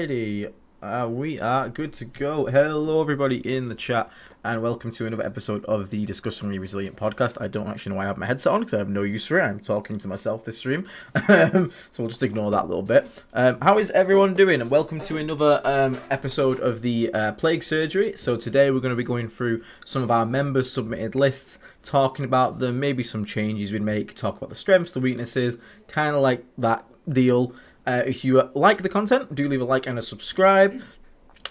Alrighty, we are good to go. Hello, everybody in the chat, and welcome to another episode of the Disgustingly Resilient podcast. I don't actually know why I have my headset on because I have no use for it. I'm talking to myself this stream, so we'll just ignore that little bit. How is everyone doing? And welcome to another episode of the Plague Surgery. So today we're going to be going through some of our members' submitted lists, talking about them, maybe some changes we'd make, talk about the strengths, the weaknesses, kind of like that deal. If you like the content, do leave a like and a subscribe.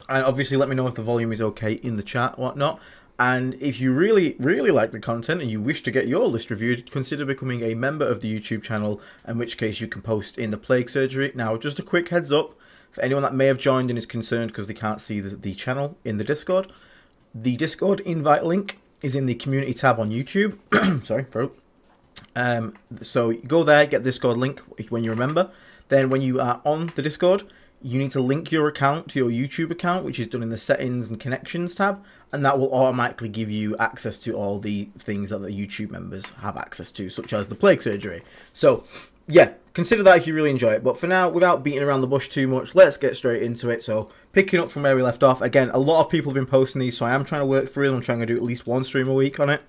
And obviously let me know if the volume is okay in the chat, whatnot. And if you really, really like the content and you wish to get your list reviewed, consider becoming a member of the YouTube channel, in which case you can post in the Plague Surgery. Now, just a quick heads up, for anyone that may have joined and is concerned because they can't see the channel in the Discord. The Discord invite link is in the community tab on YouTube. Sorry, throat. So go there, get the Discord link when you remember. Then when you are on the Discord, you need to link your account to your YouTube account, which is done in the settings and connections tab, and that will automatically give you access to all the things that the YouTube members have access to, such as the Plague Surgery. So, yeah, consider that if you really enjoy it. But for now, without beating around the bush too much, let's get straight into it. So, picking up from where we left off, again, a lot of people have been posting these, so I am trying to work through them. I'm trying to do at least one stream a week on it.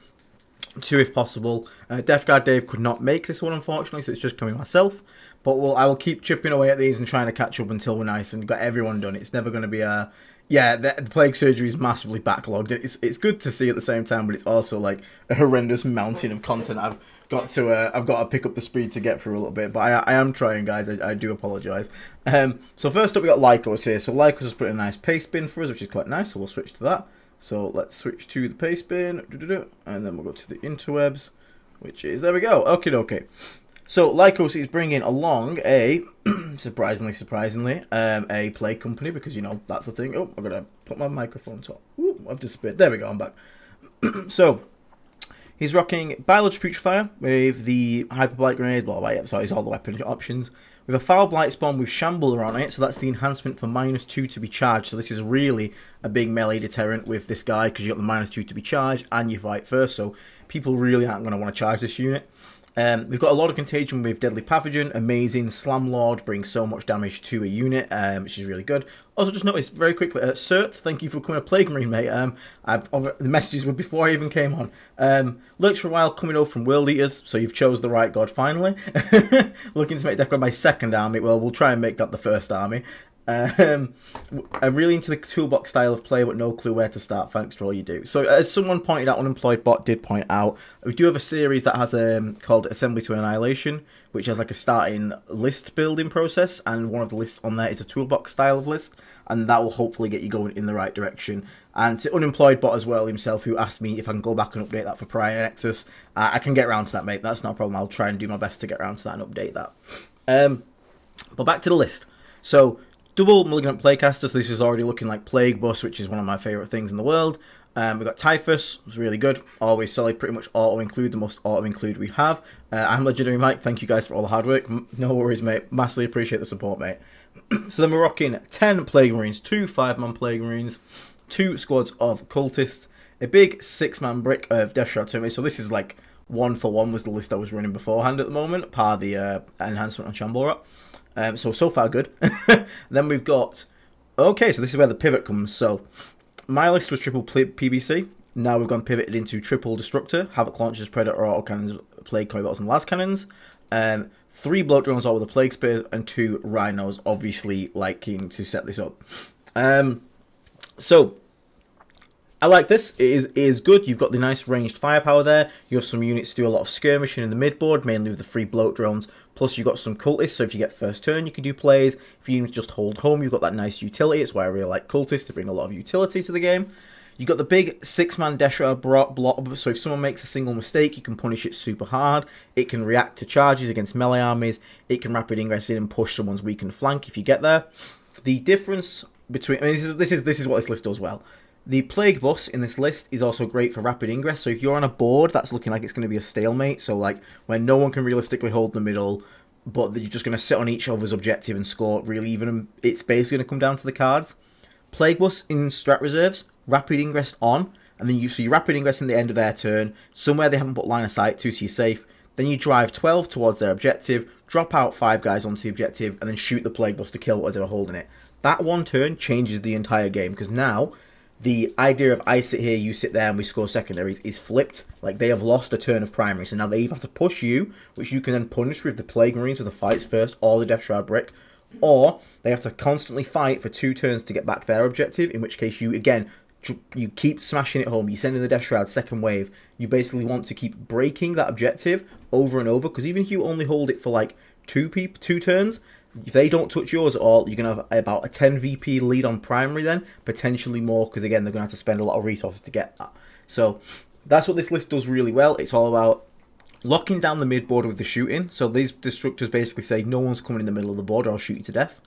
2 if possible. Death Guard Dave could not make this one, unfortunately, so it's just coming myself. But I will keep chipping away at these and trying to catch up until we're nice and got everyone done. It's never going to be a... Yeah, the Plague Surgery is massively backlogged. It's good to see at the same time, but it's also like a horrendous mountain of content I've got to pick up the speed to get through a little bit. But I am trying, guys. I do apologise. So first up, we got Lyos here. So Lyos has put in a nice paste bin for us, which is quite nice. So we'll switch to that. So let's switch to the paste bin, and then we'll go to the interwebs, which is, there we go. Okay. So Lyos is bringing along a, surprisingly, a Plague company, because, you know, that's the thing. Oh, I've got to put my microphone top. Ooh, I've disappeared. There we go, I'm back. So, he's rocking Biological Putrefier with the Hyperbolic Grenade, so it's all the weapon options. With a Foul Blight Spawn with Shambler on it, so that's the enhancement for -2 to be charged. So this is really a big melee deterrent with this guy, because you got the -2 to be charged, and you fight first, so people really aren't going to want to charge this unit. We've got a lot of contagion with Deadly Pathogen, amazing. Slamlord brings so much damage to a unit, which is really good. Also, just noticed very quickly, Cert, thank you for becoming a Plague Marine, mate. The messages were before I even came on. Lurks for a while, coming over from World Eaters, so you've chose the right god finally. Looking to make Death God my second army. Well, we'll try and make that the first army. I'm really into the toolbox style of play, but no clue where to start. Thanks for all you do. So, as someone pointed out, Unemployed Bot did point out, we do have a series that has called Assembly to Annihilation, which has like a starting list building process, and one of the lists on there is a toolbox style of list, and that will hopefully get you going in the right direction. And to Unemployed Bot as well himself, who asked me if I can go back and update that for Prior Nexus, I can get around to that, mate. That's not a problem. I'll try and do my best to get around to that and update that. But back to the list. So, double Malignant Plaguecaster, so this is already looking like Plague Bus, which is one of my favourite things in the world. We've got Typhus, it's really good. Always solid, pretty much auto-include, the most auto-include we have. I'm Legendary Mike, thank you guys for all the hard work. No worries, mate. Massively appreciate the support, mate. So then we're rocking 10 Plague Marines, 2 5-man Plague Marines, 2 squads of Cultists, a big 6-man brick of Death Shroud Terminator. So this is like 1-for-1 was the list I was running beforehand at the moment, par the enhancement on Shambler. So far good. Then we've got... Okay, so this is where the pivot comes. So, my list was triple PBC. Now we've gone pivoted into triple Destructor, Havoc Launchers, Predator, Autocannons, Plague Coilbottles, and Las Cannons. 3 Bloat Drones, all with the Plague Spears, and 2 Rhinos, obviously liking to set this up. So, I like this. It is good. You've got the nice ranged firepower there. You have some units to do a lot of skirmishing in the midboard, mainly with the 3 Bloat Drones. Plus, you've got some Cultists, so if you get first turn, you can do plays. If you just hold home, you've got that nice utility. It's why I really like Cultists. They bring a lot of utility to the game. You've got the big 6-man Death Shroud blob, so if someone makes a single mistake, you can punish it super hard. It can react to charges against melee armies. It can rapid ingress in and push someone's weakened flank if you get there. The difference between... I mean, this is what this list does well. The Plague Bus in this list is also great for rapid ingress, so if you're on a board that's looking like it's going to be a stalemate, so like when no one can realistically hold the middle, but you're just going to sit on each other's objective and score really even, it's basically going to come down to the cards. Plague Bus in strat reserves, rapid ingress on, and then you rapid ingress in the end of their turn, somewhere they haven't put line of sight to, so you're safe. Then you drive 12 towards their objective, drop out 5 guys onto the objective, and then shoot the Plague Bus to kill whatever's holding it. That one turn changes the entire game, because now the idea of I sit here, you sit there, and we score secondaries is flipped. Like, they have lost a turn of primary, so now they either have to push you, which you can then punish with the Plague Marines with the fights first, or the Death Shroud Brick, or they have to constantly fight for 2 turns to get back their objective, in which case you, again, you keep smashing it home, you send in the Death Shroud, second wave, you basically want to keep breaking that objective over and over, because even if you only hold it for like 2 turns, if they don't touch yours at all, you're going to have about a 10 VP lead on primary then, potentially more, because again, they're going to have to spend a lot of resources to get that. So that's what this list does really well. It's all about locking down the mid border with the shooting. So these destructors basically say, no one's coming in the middle of the border, I'll shoot you to death.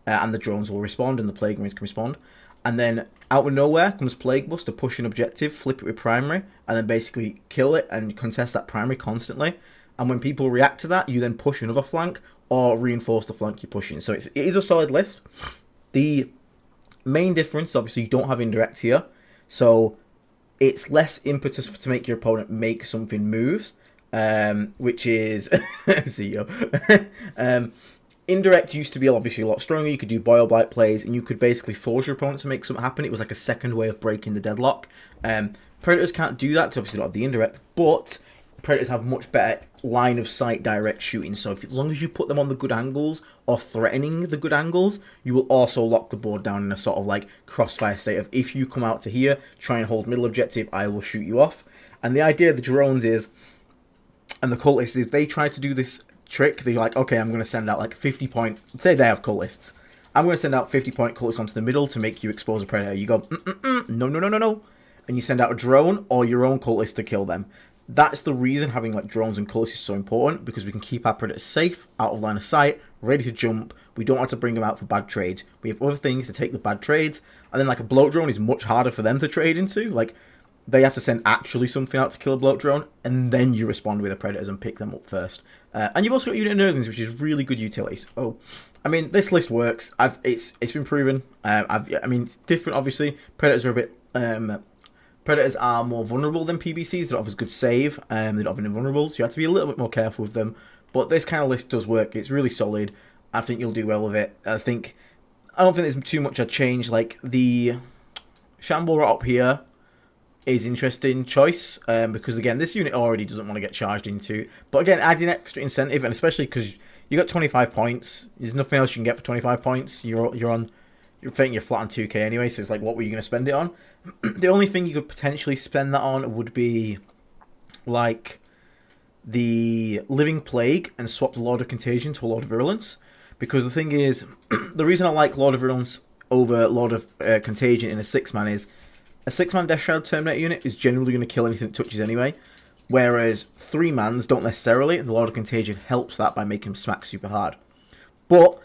And the drones will respond, and the Plague Marines can respond. And then out of nowhere comes Plague Bust to push an objective, flip it with primary, and then basically kill it and contest that primary constantly. And when people react to that, you then push another flank, or reinforce the flank you're pushing. So it is a solid list. The main difference, obviously, you don't have indirect here. So it's less impetus to make your opponent make something moves, which is... see you. Indirect used to be obviously a lot stronger. You could do Boil Blight plays, and you could basically force your opponent to make something happen. It was like a second way of breaking the deadlock. Predators can't do that, because obviously they don't have the indirect, but Predators have much better line of sight direct shooting, so as long as you put them on the good angles or threatening the good angles, you will also lock the board down in a sort of like crossfire state of, if you come out to here, try and hold middle objective, I will shoot you off. And the idea of the drones is, and the cultists, if they try to do this trick, they're like, okay, I'm going to send out like 50 point, say they have cultists, I'm going to send out 50 point cultists onto the middle to make you expose a predator. You go, no, and you send out a drone or your own cultist to kill them. That's the reason having like drones and cultists is so important, because we can keep our predators safe, out of line of sight, ready to jump. We don't have to bring them out for bad trades. We have other things to take the bad trades, and then like a bloat drone is much harder for them to trade into. Like, they have to send actually something out to kill a bloat drone, and then you respond with the predators and pick them up first. And you've also got unit nerglings, which is really good utility. Oh, I mean, this list works. It's been proven. I mean, it's different, obviously. Predators are a bit. Predators are more vulnerable than PBCs. They don't have as good save. They don't have invulnerable, so you have to be a little bit more careful with them. But this kind of list does work. It's really solid. I think you'll do well with it. I don't think there's too much a change. Like, the Shamble right up here is interesting choice, because again, this unit already doesn't want to get charged into. But again, adding extra incentive, and especially because you got 25 points. There's nothing else you can get for 25 points. You're thinking you're flat on 2k anyway, so it's like, what were you going to spend it on? The only thing you could potentially spend that on would be like the Living Plague and swap the Lord of Contagion to a Lord of Virulence. Because the thing is, the reason I like Lord of Virulence over Lord of Contagion in a 6-man is a 6-man Death Shroud Terminator unit is generally going to kill anything that touches anyway. Whereas 3-mans don't necessarily, and the Lord of Contagion helps that by making them smack super hard. But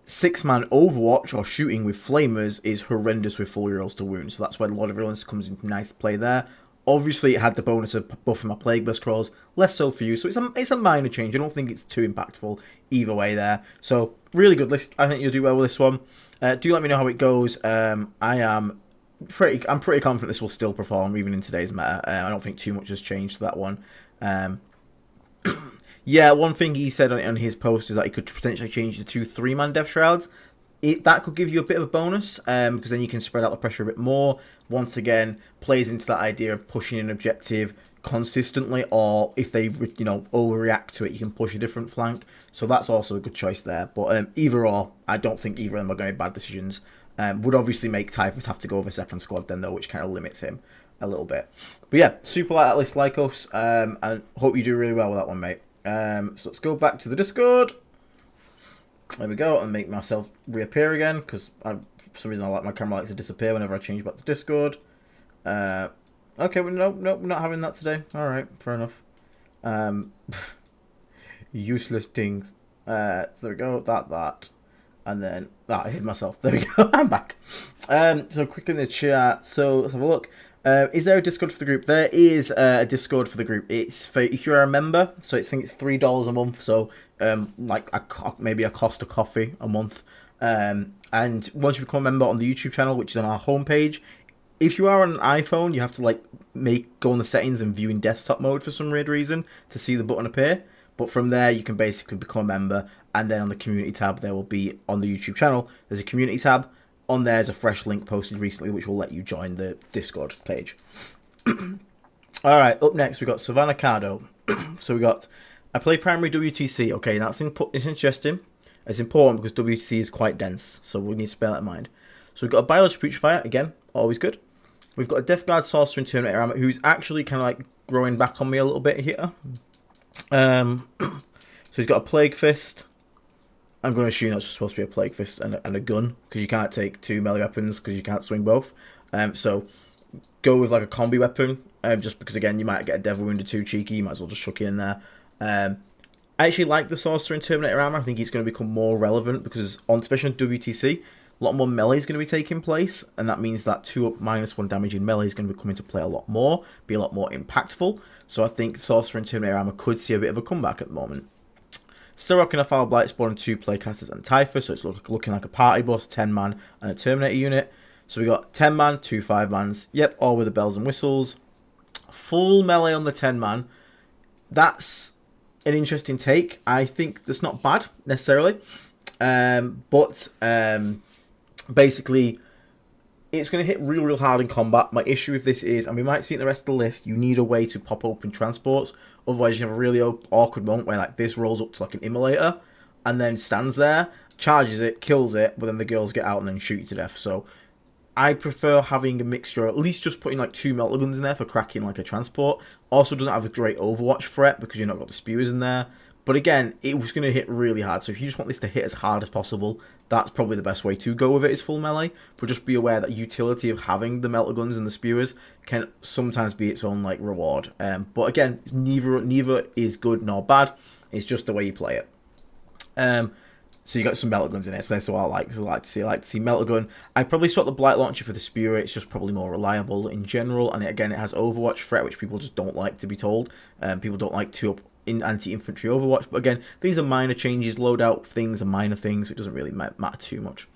6-man Overwatch or shooting with Flamers is horrendous with full rerolls to wound, so that's why the Lord of Virulence comes into nice play there. Obviously, it had the bonus of buffing my Plague Burst crawls, less so for you, so it's a minor change. I don't think it's too impactful either way there. So, really good list. I think you'll do well with this one. Do let me know how it goes. I'm pretty confident this will still perform even in today's meta. I don't think too much has changed to that one. Yeah, one thing he said on his post is that he could potentially change the 2 3-man Death Shrouds. That could give you a bit of a bonus, because then you can spread out the pressure a bit more. Once again, plays into that idea of pushing an objective consistently, or if they overreact to it, you can push a different flank. So that's also a good choice there. But either or, I don't think either of them are going to be bad decisions. Would obviously make Typhus have to go over second squad then, though, which kind of limits him a little bit. But yeah, super like that list, Lyos, and hope you do really well with that one, mate. So let's go back to the Discord. There we go, and make myself reappear again, because for some reason my camera likes to disappear whenever I change back to Discord. Okay, well, no, we're not having that today. Alright, fair enough. Useless things. So there we go, that. And then, I hid myself. There we go, I'm back. So quickly in the chat, so let's have a look. Is there a Discord for the group? There is a Discord for the group. It's for, if you're a member, so I think it's $3 a month, so like maybe a cost of coffee a month. And once you become a member on the YouTube channel, which is on our homepage, if you are on an iPhone, you have to like go on the settings and view in desktop mode for some weird reason to see the button appear. But from there, you can basically become a member, and then on the community tab, there will be, on the YouTube channel, there's a community tab. On there's a fresh link posted recently, which will let you join the Discord page. All right, up next, we got Savannah Cardo. So we got, I play primary WTC. Okay, that's it's interesting. It's important because WTC is quite dense, so we need to bear that in mind. So we've got a Biological Putrefier, again, always good. We've got a Death Guard Sorcerer and Terminator Armor, who's actually kind of like growing back on me a little bit here. So he's got a Plague Fist. I'm going to assume that's supposed to be a Plague Fist and a gun, because you can't take 2 melee weapons because you can't swing both. So go with like a combi weapon, just because again you might get a Devil Wound or 2 cheeky, you might as well just chuck it in there. I actually like the Sorcerer and Terminator Armor. I think it's going to become more relevant because especially on WTC, a lot more melee is going to be taking place, and that means that 2-up -1 damage in melee is going to come into play a lot more, be a lot more impactful. So I think Sorcerer and Terminator Armor could see a bit of a comeback at the moment. Still rocking a Foul Blight Spawn and 2 Playcasters and Typhus, so it's looking like a party boss, 10-man and a Terminator unit. So we got 10-man, 2 5-mans, yep, all with the bells and whistles. Full melee on the 10-man. That's an interesting take. I think that's not bad, necessarily. But basically, it's going to hit real hard in combat. My issue with this is, and we might see it in the rest of the list, you need a way to pop open transports. Otherwise, you have a really awkward moment where like this rolls up to like an immolator and then stands there, charges it, kills it, but then the girls get out and then shoot you to death. So I prefer having a mixture, at least just putting like 2 melter guns in there for cracking like a transport. Also doesn't have a great Overwatch threat because you've not got the spewers in there. But again, it was going to hit really hard. So if you just want this to hit as hard as possible, that's probably the best way to go with it, is full melee. But just be aware that utility of having the melter guns and the spewers can sometimes be its own like reward. But again, neither is good nor bad. It's just the way you play it. So you got some melter guns in it, so that's what I like. So I like to see melter gun. I'd probably swap the Blight Launcher for the Spewer. It's just probably more reliable in general, and again, it has Overwatch threat, which people just don't like to be told. People don't like 2-up in anti-infantry Overwatch, but again, these are minor changes. Loadout things are minor things, so it doesn't really matter too much.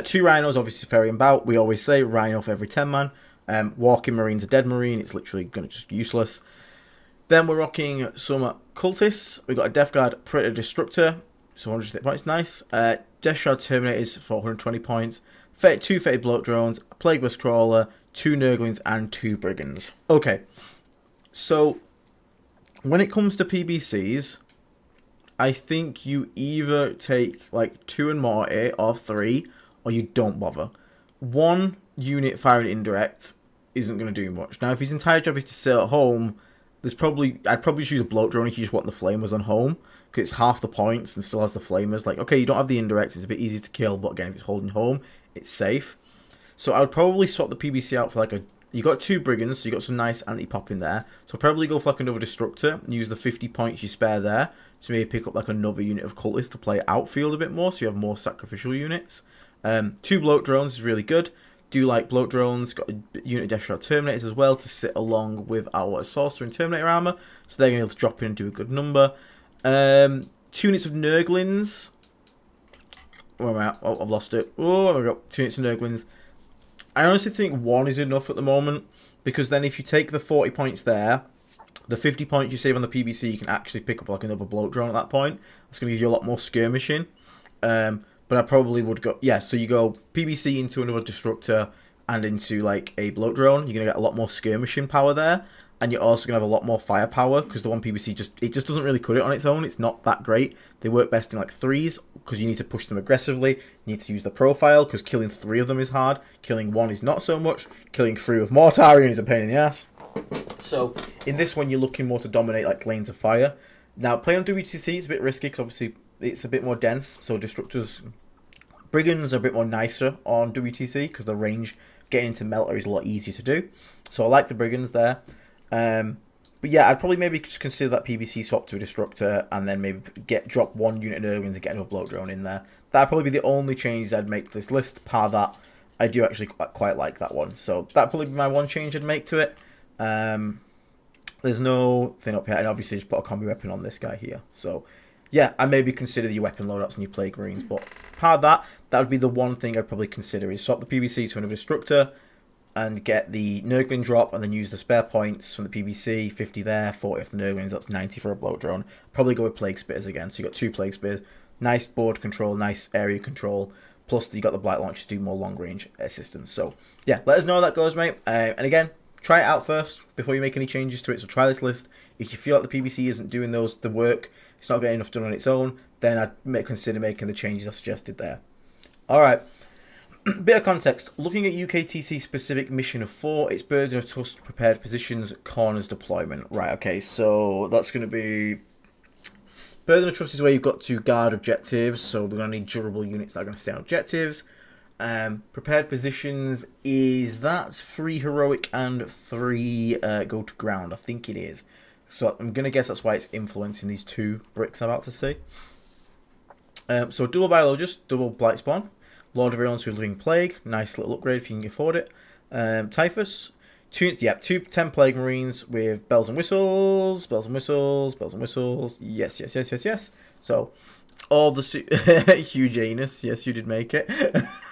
2 Rhinos, obviously Ferry and Bout. We always say Rhino for every 10-man. Walking Marine's a dead Marine. It's literally going to just useless. Then we're rocking some Cultists. We've got a Death Guard Predator Destructor. So 150 points, nice. Death Shroud Terminators for 120 points. 2 Fated Bloat Drones, a Plague Burst Crawler, 2 Nurglings, and 2 Brigands. Okay, so when it comes to PBCs, I think you either take like 2 and more or 3, or you don't bother. 1 unit firing indirect isn't going to do much. Now, if his entire job is to sit at home, I'd probably choose a Bloat Drone if you just want the Flamers on home, because it's half the points and still has the Flamers. Like, okay, you don't have the indirects, it's a bit easy to kill, but again, if it's holding home, it's safe. So I would probably swap the PBC out for like you got 2 Brigands, so you got some nice anti-pop in there. So probably go for like another Destructor, use the 50 points you spare there to maybe pick up like another unit of Cultists to play outfield a bit more, so you have more sacrificial units. 2 Bloat Drones is really good. Do like Bloat Drones, got a unit of Death Shroud Terminators as well to sit along with our Sorcerer and Terminator Armor, so they're going to be able to drop in and do a good number. 2 units of Nurglings. Where am I at? Oh, I've lost it. Oh, I've got 2 units of Nurglings. I honestly think 1 is enough at the moment, because then if you take the 40 points there, the 50 points you save on the PBC, you can actually pick up like another Bloat Drone at that point. It's going to give you a lot more skirmishing. But I probably would go, yeah, so you go PBC into another Destructor and into like a Bloat Drone. You're going to get a lot more skirmishing power there. And you're also going to have a lot more firepower, because the one PBC just doesn't really cut it on its own. It's not that great. They work best in like 3s, because you need to push them aggressively. You need to use the profile, because killing 3 of them is hard. Killing 1 is not so much. Killing 3 with Mortarion is a pain in the ass. So in this one, you're looking more to dominate like lanes of fire. Now, playing on WTC is a bit risky, because obviously it's a bit more dense. So Destructors, Brigands are a bit more nicer on WTC, because the range getting into Melter is a lot easier to do. So I like the Brigands there. But yeah, I'd probably maybe just consider that PBC swap to a Destructor, and then maybe drop 1 unit of Nurglings and get another Bloat Drone in there. That'd probably be the only changes I'd make to this list. Par that, I do actually quite like that one. So that'd probably be my one change I'd make to it. There's no thing up here, and obviously just put a combi weapon on this guy here. So yeah, I maybe consider your weapon loadouts and your Plague Marines, but par that would be the one thing I'd probably consider, is swap the PBC to another Destructor. and get the Nurgling drop, and then use the spare points from the PBC, 50 there, 40 off the Nurglings, that's 90 for a bloat drone. Probably go with Plague Spitters again, so you got 2 Plague Spitters, nice board control, nice area control, plus you got the Blight Launch to do more long range assistance. So yeah, let us know how that goes, mate. And again, try it out first before you make any changes to it, so try this list. If you feel like the PBC isn't doing the work, it's not getting enough done on its own, then I'd consider making the changes I suggested there. Alright, bit of context. Looking at UKTC specific mission of 4, it's Burden of Trust, prepared positions, corners, deployment. Right, okay, so that's going to be... Burden of Trust is where you've got to guard objectives, so we're going to need durable units that are going to stay on objectives. Prepared positions is... that's 3 heroic and 3 go to ground, I think it is. So I'm going to guess that's why it's influencing these 2 bricks I'm about to see. So double biologist, double blight spawn, Lord of Realms with Living Plague, nice little upgrade if you can afford it. Typhus, 2 10 Plague Marines with bells and whistles, bells and whistles, bells and whistles. Yes. So all the Huge Anus, yes, you did make it.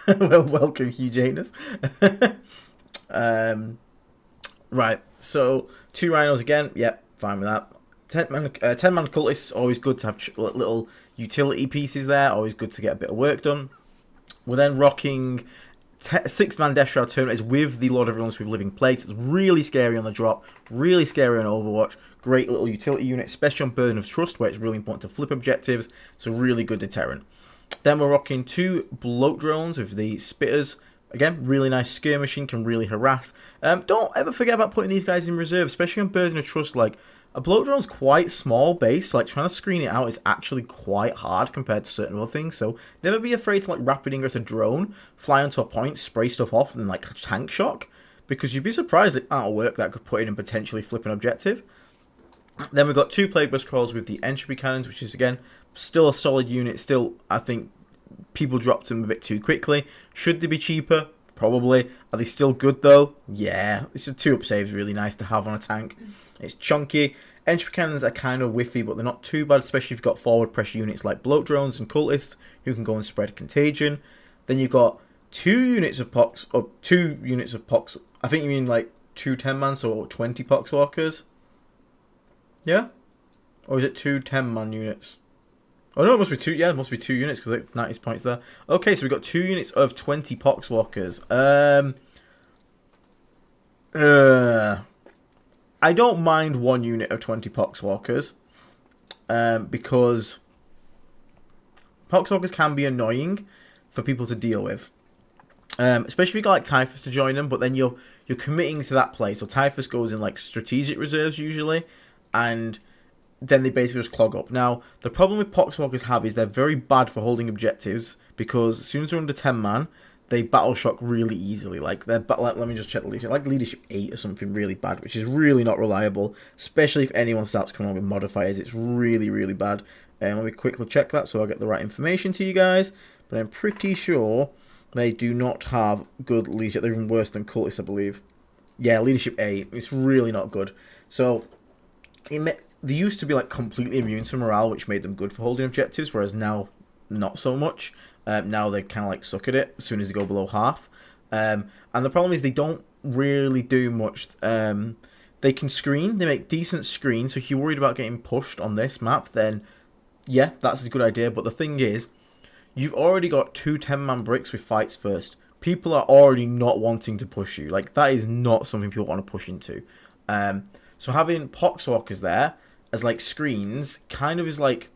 Well, welcome, Huge Anus. Right, so 2 rhinos again. Yep, fine with that. 10-man cultists, always good to have little utility pieces there, always good to get a bit of work done. We're then rocking 6-man Death Shroud Terminators with the Lord of Realms with Living Plagues. It's really scary on the drop, really scary on Overwatch. Great little utility unit, especially on Burden of Trust, where it's really important to flip objectives. It's a really good deterrent. Then we're rocking 2 bloat drones with the Spitters. Again, really nice skirmishing, can really harass. Don't ever forget about putting these guys in reserve, especially on Burden of Trust. Like, a bloat drone's quite small base, like trying to screen it out is actually quite hard compared to certain other things, so never be afraid to like rapid ingress a drone, fly onto a point, spray stuff off, and then like tank shock, because you'd be surprised at the amount of work that could put in and potentially flip an objective. Then we've got 2 Plague Burst Crawls with the Entropy Cannons, which is again, still a solid unit, still, I think, people dropped them a bit too quickly. Should they be cheaper? Probably. Are they still good though? Yeah. This is 2 up saves, really nice to have on a tank. It's chunky. Entropy Cannons are kind of whiffy, but they're not too bad, especially if you've got forward pressure units like Bloat Drones and Cultists who can go and spread Contagion. Then you've got 2 units of Pox, or 2 units of Pox. I think you mean like 2 10-man, so 20 Poxwalkers. Yeah? Or is it 2 10-man units? Oh no, it must be 2. Yeah, it must be 2 units because it's 90 points there. Okay, so we've got 2 units of 20 Poxwalkers. I don't mind 1 unit of 20 Poxwalkers. Because Poxwalkers can be annoying for people to deal with. Especially if you got like Typhus to join them, but then you're committing to that play. So Typhus goes in like strategic reserves usually, and then they basically just clog up. Now, the problem with Poxwalkers have is they're very bad for holding objectives, because as soon as they're under 10-man, they battle shock really easily. Like, let me just check the leadership. Like leadership 8 or something really bad, which is really not reliable, especially if anyone starts coming on with modifiers. It's really, really bad. Let me quickly check that so I get the right information to you guys. But I'm pretty sure they do not have good leadership. They're even worse than Cultists, I believe. Yeah, leadership 8. It's really not good. So, they used to be like completely immune to morale, which made them good for holding objectives, whereas now not so much. Now they kind of like suck at it as soon as they go below half. And the problem is they don't really do much. They can screen, they make decent screens, so if you're worried about getting pushed on this map, then yeah, that's a good idea. But the thing is, you've already got 2 10-man bricks with fights first. People are already not wanting to push you. Like, that is not something people want to push into. So having Poxwalkers there as like screens kind of is like,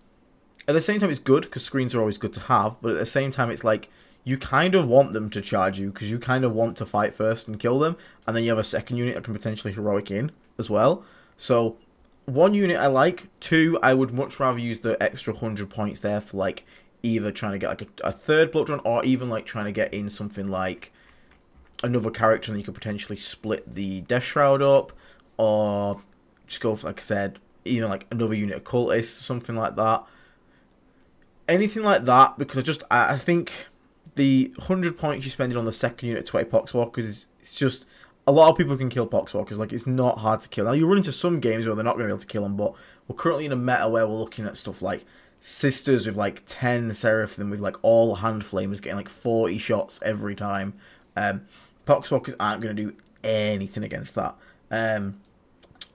at the same time it's good because screens are always good to have, but at the same time it's like you kind of want them to charge you because you kind of want to fight first and kill them, and then you have a second unit that can potentially heroic in as well. So 1 unit I like, 2 I would much rather use the extra 100 points there for like either trying to get like a third blood run, or even like trying to get in something like another character and you could potentially split the Death Shroud up, or just go for, like I said, even like another unit of Cultists, something like that. Anything like that, because I think the 100 points you spend on the second unit of 20 Poxwalkers it's just, a lot of people can kill Poxwalkers. Like, it's not hard to kill. Now, you run into some games where they're not going to be able to kill them, but we're currently in a meta where we're looking at stuff like Sisters with like 10 Seraphim with like all hand flamers getting like 40 shots every time. Poxwalkers aren't going to do anything against that.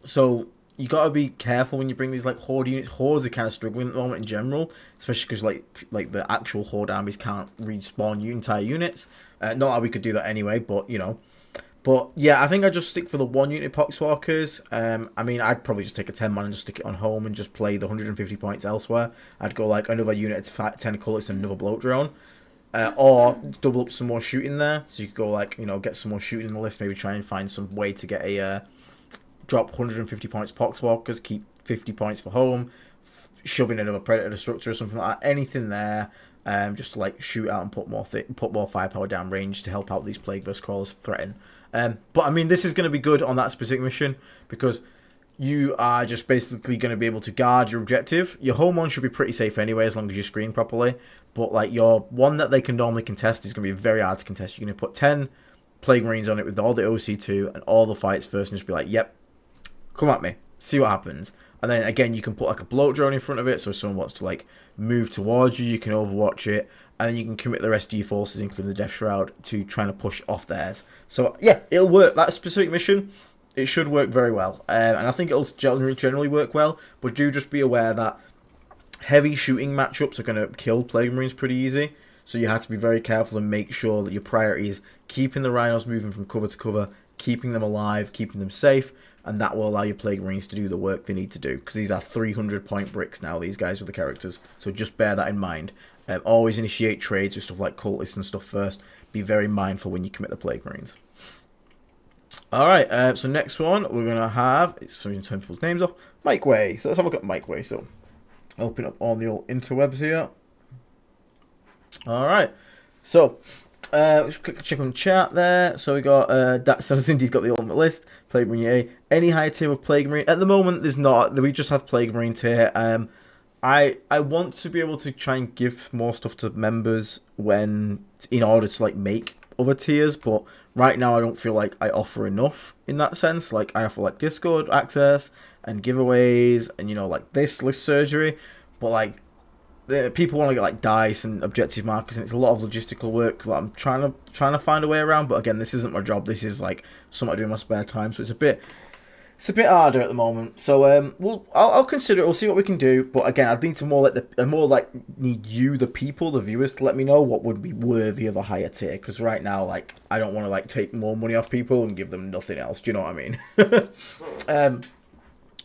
So you got to be careful when you bring these like horde units. Hordes are kind of struggling at the moment in general, especially because like the actual horde armies can't respawn entire units. Not that we could do that anyway, but you know. But yeah, I think I'd just stick for the 1 unit Poxwalkers. I mean, I'd probably just take a 10 man and just stick it on home and just play the 150 points elsewhere. I'd go like another unit to fight 10 cultists and another bloat drone. Or double up some more shooting there. So you could go like, you know, get some more shooting in the list. Maybe try and find some way to get a drop 150 points Poxwalkers, keep 50 points for home, shove in another Predator Destructor or something like that. Anything there. Just to like shoot out and put more firepower down range to help out these Plague Burst Crawlers threaten. But I mean, this is going to be good on that specific mission because you are just basically going to be able to guard your objective. Your home one should be pretty safe anyway as long as you screen properly. But like your one that they can normally contest is going to be very hard to contest. You're going to put 10 Plague Marines on it with all the OC2 and all the fights first and just be like, yep, come at me, see what happens. And then again, you can put like a bloat drone in front of it, so if someone wants to like move towards you, you can overwatch it, and then you can commit the rest of your forces, including the Death Shroud, to trying to push off theirs. So yeah, it'll work. That specific mission, it should work very well, and I think it'll generally work well. But do just be aware that heavy shooting matchups are going to kill Plague Marines pretty easy. So you have to be very careful and make sure that your priority is keeping the Rhinos moving from cover to cover, keeping them alive, keeping them safe. And that will allow your Plague Marines to do the work they need to do. Because these are 300-point bricks now, these guys with the characters. So just bear that in mind. Always initiate trades with stuff like cultists and stuff first. Be very mindful when you commit the Plague Marines. Alright, so next one we're going to have... So you can turn people's names off. Mike Way. So let's have a look at Mike Way. So open up on the old interwebs here. Alright. So... let's quickly check on chat there. So we got that says indeed got the ultimate list. Plague Marine A. Any higher tier of Plague Marine? At the moment there's not. We just have Plague Marine tier. I want to be able to try and give more stuff to members when in order to like make other tiers, but right now I don't feel like I offer enough in that sense. Like I offer like Discord access and giveaways and you know like this list surgery, but like people want to get like dice and objective markers, and it's a lot of logistical work that I'm trying to find a way around. But again, this isn't my job. This is like something I do in my spare time, so it's a bit harder at the moment. So I'll consider it. We'll see what we can do. But again, I need to need you, the people, the viewers, to let me know what would be worthy of a higher tier. Because right now, like I don't want to like take more money off people and give them nothing else. Do you know what I mean?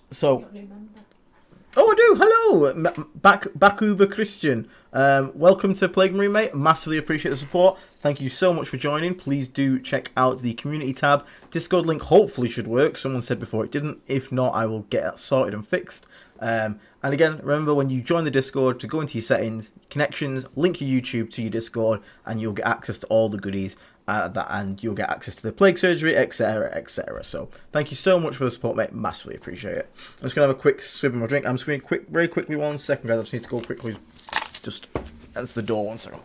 So. Oh, I do. Hello, Bakuba Christian. Welcome to Plague Marine, mate. Massively appreciate the support. Thank you so much for joining. Please do check out the community tab. Discord link hopefully should work. Someone said before it didn't. If not, I will get that sorted and fixed. And again, remember when you join the Discord to go into your settings, connections, link your YouTube to your Discord, and you'll get access to all the goodies. And you'll get access to the plague surgery, etc, etc. So thank you so much for the support, mate. Massively appreciate it. I'm just gonna have a quick swig of my drink. I'm just going to very quickly, 1 second, guys. I just need to go quickly. Just answer the door 1 second.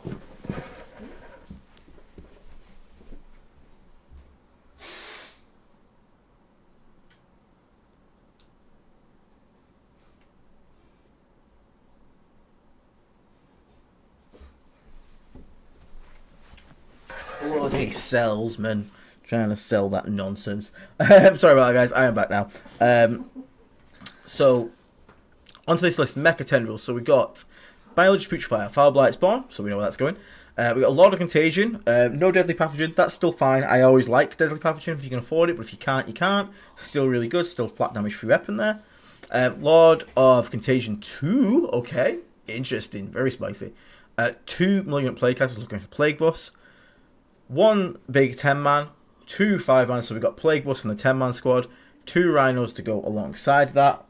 Bloody salesman trying to sell that nonsense. Sorry about that, guys. I am back now. So onto this list, Mecha Tendrils. So we got Biology Putrefier, Foul Blight Spawn, so we know where that's going. We got a Lord of Contagion, no Deadly Pathogen, that's still fine. I always like Deadly Pathogen if you can afford it, but if you can't, you can't. Still really good, still flat damage free weapon there. Lord of Contagion 2, okay, interesting, very spicy. 2 Malignant Plaguecasters looking for Plague Bus. 1 big 10-man, 2 5-man, so we've got Plague Bus from the 10-man squad, 2 Rhinos to go alongside that.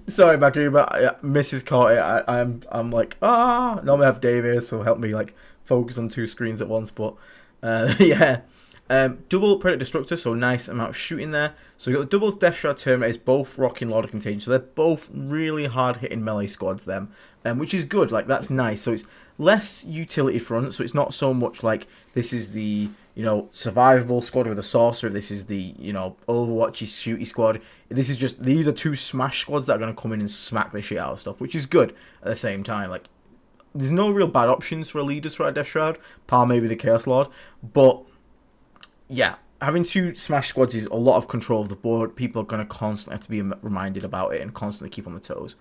Sorry, Baku, but Mrs. caught it. I'm like, normally I have Dave here, so help me like focus on 2 screens at once, but yeah. Double Predator Destructor, so nice amount of shooting there. So we got the double Death Shroud Terminators, both rocking Lord of Contagion, so they're both really hard hitting melee squads, them, which is good. Like that's nice. So it's less utility front, so it's not so much like this is the survivable squad with a sorcerer. This is the Overwatchy shooty squad. This is just these are 2 smash squads that are going to come in and smack the shit out of stuff, which is good at the same time. Like there's no real bad options for leaders for our Death Shroud, maybe the Chaos Lord, but yeah, having two Smash squads is a lot of control of the board. People are going to constantly have to be reminded about it and constantly keep on the toes.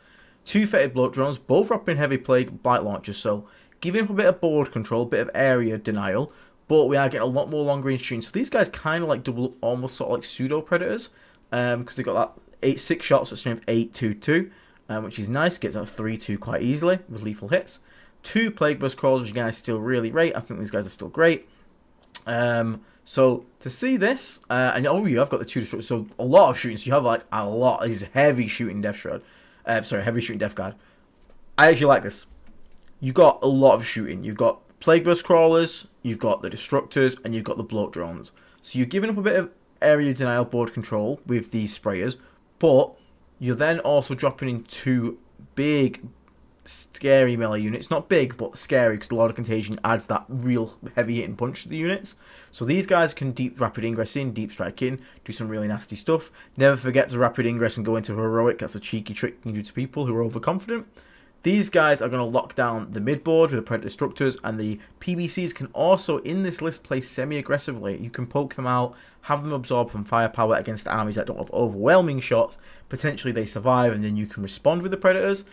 Two Fetid Bloat Drones, both dropping heavy blight launchers, so giving up a bit of board control, a bit of area denial, but we are getting a lot more long range shooting. So these guys kind of like double, almost sort of like pseudo predators, because they've got that 6 shots at strength 8, 2, 2, which is nice. Gets out 3, 2 quite easily with lethal hits. Two Plague Burst Crawls, which again I still really rate. I think these guys are still great. So to see this, and oh, you have got the 2 destructors, so a lot of shooting. So you have like a lot. This is heavy shooting Death Shroud. Heavy shooting Death Guard. I actually like this. You've got a lot of shooting. You've got Plague Burst Crawlers, you've got the Destructors, and you've got the Bloat Drones. So you're giving up a bit of area denial board control with these sprayers, but you're then also dropping in 2 big, scary melee units. Not big, but scary, because a lot of Contagion adds that real heavy hitting punch to the units. So these guys can deep rapid ingress in, deep strike in, do some really nasty stuff. Never forget to rapid ingress and go into heroic. That's a cheeky trick you can do to people who are overconfident. These guys are going to lock down the mid board with the Predator Destructors, and the PBCs can also, in this list, play semi-aggressively. You can poke them out, have them absorb some firepower against armies that don't have overwhelming shots. Potentially they survive, and then you can respond with the Predators,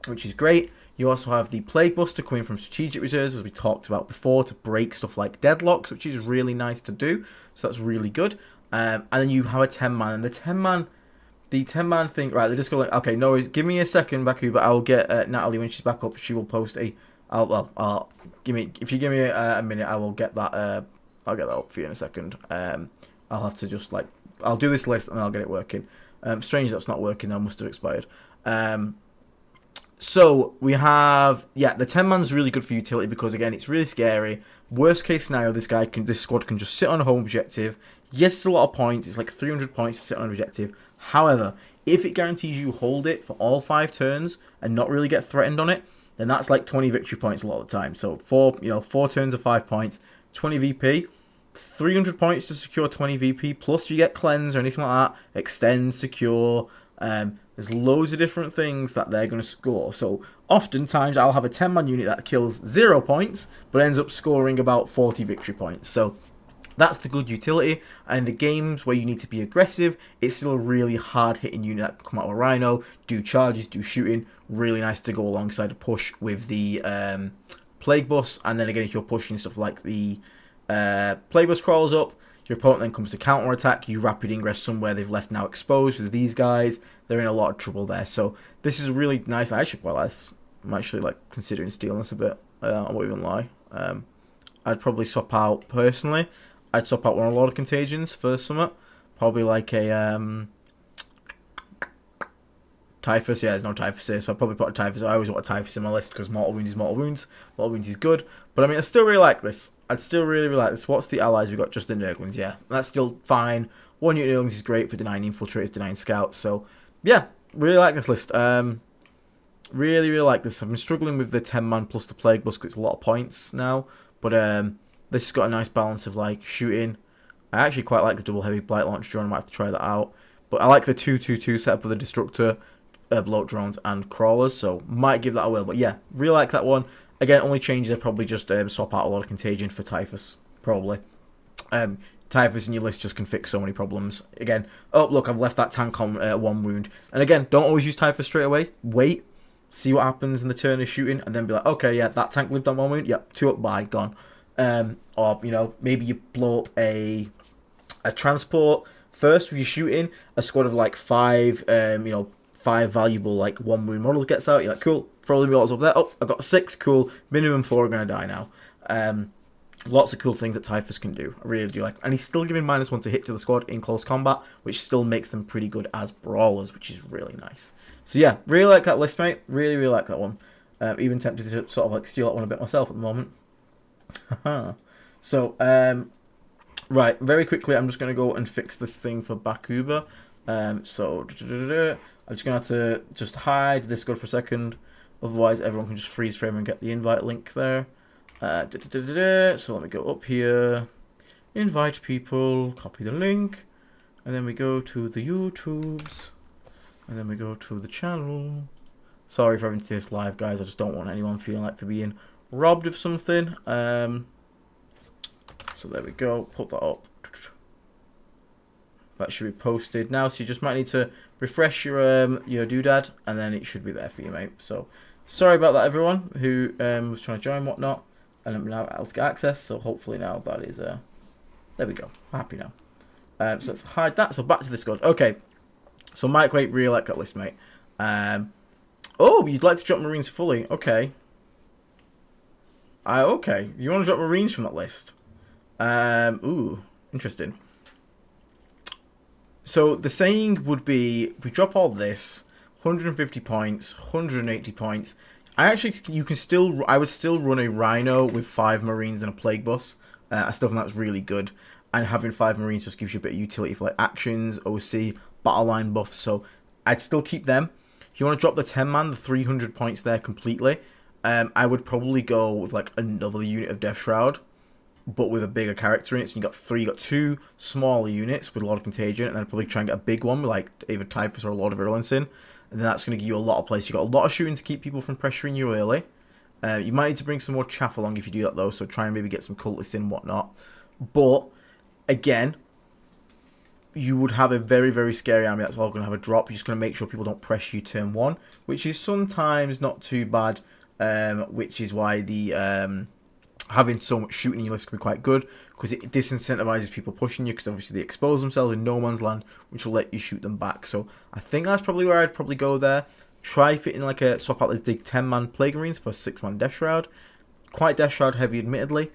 which is great. You also have the Plague Buster coming from Strategic Reserves, as we talked about before, to break stuff like deadlocks, which is really nice to do. So that's really good. And then you have a 10-man, and the 10-man thing, right, they're just going, okay, no worries, give me a second, Baku, but I'll get Natalie when she's back up. She will post if you give me a minute, I will get that, I'll get that up for you in a second. I'll have to just, I'll do this list and I'll get it working. Strange that's not working, that must have expired. So, we have, the 10-man's really good for utility because, again, it's really scary. Worst case scenario, this squad can just sit on a home objective. Yes, it's a lot of points, it's like 300 points to sit on an objective. However, if it guarantees you hold it for all 5 turns and not really get threatened on it, then that's like 20 victory points a lot of the time. So 4 turns of 5 points, 20 VP, 300 points to secure 20 VP, plus you get cleanse or anything like that, extend, secure. There's loads of different things that they're going to score. So oftentimes I'll have a 10-man unit that kills 0 points, but ends up scoring about 40 victory points. So that's the good utility, and in the games where you need to be aggressive, it's still a really hard-hitting unit that can come out of a Rhino, do charges, do shooting. Really nice to go alongside a push with the Plague Bus, and then again, if you're pushing stuff like the Plague Bus crawls up, your opponent then comes to counter-attack, you rapid ingress somewhere they've left now exposed with these guys, they're in a lot of trouble there. So this is really nice. I actually quite like this. I'm actually considering stealing this a bit, I won't even lie. I'd probably swap out, personally, I'd swap out one of a lot of Contagions for summer. Probably like a Typhus. Yeah, there's no Typhus here, so I'd probably put a Typhus. I always want a Typhus in my list because Mortal Wounds is Mortal Wounds. Mortal Wounds is good. But I mean, I still really like this. I'd still really like this. What's the allies we've got? Just the Nurglings, yeah. That's still fine. 1 unit Nurglings is great for denying infiltrators, denying scouts. So, yeah, really like this list. Really, really like this. I've been struggling with the 10-man plus the Plague Bus because it's a lot of points now. But this has got a nice balance of shooting. I actually quite like the double heavy blight launch drone. I might have to try that out. But I like the 2-2-2 setup of the Destructor, Bloat Drones, and Crawlers. So might give that a whirl. But yeah, really like that one. Again, only changes are probably just swap out a lot of Contagion for Typhus. Probably. Typhus in your list just can fix so many problems. Again, oh look, I've left that tank on 1 wound. And again, don't always use Typhus straight away. Wait. See what happens in the turn of shooting. And then be like, okay, yeah, that tank lived on 1 wound. Yep, 2 up, bye, gone. Or maybe you blow up a transport first with your shooting. A squad of 5 5 valuable 1 wound models gets out. You're like, cool, throw the models over there. Oh, I've got 6, cool. Minimum 4 are gonna die now. Lots of cool things that Typhus can do. I really do like, and he's still giving -1 to hit to the squad in close combat, which still makes them pretty good as brawlers, which is really nice. So yeah, really like that list, mate. Really, really like that one. Even tempted to sort of steal that one a bit myself at the moment. So, right, very quickly, I'm just going to go and fix this thing for Bakuba. I'm just going to have to just hide this for a second. Otherwise, everyone can just freeze frame and get the invite link there. So let me go up here, invite people, copy the link, and then we go to the YouTubes, and then we go to the channel. Sorry for having to do this live, guys. I just don't want anyone feeling like they're being robbed of something. So there we go. Put that up. That should be posted now. So you just might need to refresh your doodad, and then it should be there for you, mate. So sorry about that, everyone who was trying to join, whatnot, and I'm now able to get access. So hopefully now that is there we go. I'm happy now. So let's hide that. So back to the squad. Okay. So Mike, wait, really like that list, mate. Oh, you'd like to drop Marines fully? Okay. Okay. You want to drop Marines from that list? Ooh, interesting. So the saying would be, if we drop all this, 150 points, 180 points. I would still run a Rhino with 5 Marines and a Plague Bus. I still think that's really good. And having 5 Marines just gives you a bit of utility for like actions, OC, battle line buffs. So I'd still keep them. If you want to drop the 10-man, the 300 points there completely, I would probably go with like another unit of Death Shroud, but with a bigger character in it. So you got 2 smaller units with a lot of contagion, and then I'd probably try and get a big one with like either Typhus or a lot of virulence in. And then that's going to give you a lot of place. You've got a lot of shooting to keep people from pressuring you early. You might need to bring some more chaff along if you do that though, so try and maybe get some cultists in and whatnot. But again, you would have a very, very scary army that's all going to have a drop. You're just going to make sure people don't press you turn 1, which is sometimes not too bad, which is why the having so much shooting in your list can be quite good, because it disincentivizes people pushing you, because obviously they expose themselves in no man's land, which will let you shoot them back. So I think that's probably where I'd probably go there. Try fitting like swap out the big 10-man Plague Marines for 6-man Death Shroud. Quite Death Shroud heavy, admittedly.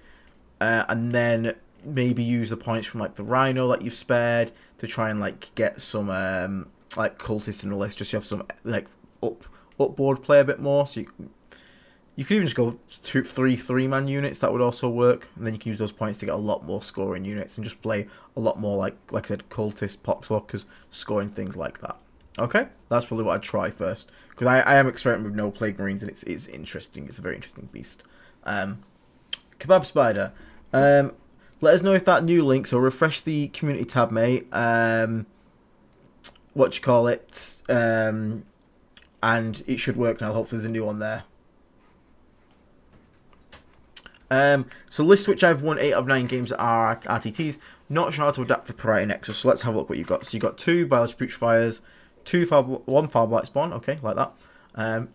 And then maybe use the points from like the Rhino that you've spared to try and like get some like cultists in the list, just so you have some like upboard play a bit more. So you could even just go 3-man units. That would also work, and then you can use those points to get a lot more scoring units and just play a lot more like I said, cultist, poxwalkers, scoring things like that. Okay, that's probably what I'd try first, because I am experimenting with no Plague Marines, and it's interesting. It's a very interesting beast. Kebab Spider. Let us know if that new link, so refresh the community tab, mate. What you call it? And it should work now. Hopefully there's a new one there. So list which I've won 8 of 9 games are at RTTs. Not sure how to adapt the Priority Nexus, so let's have a look what you've got. So you've got 2 Biology Putrefires, 1 Foul Blight Spawn, okay, like that.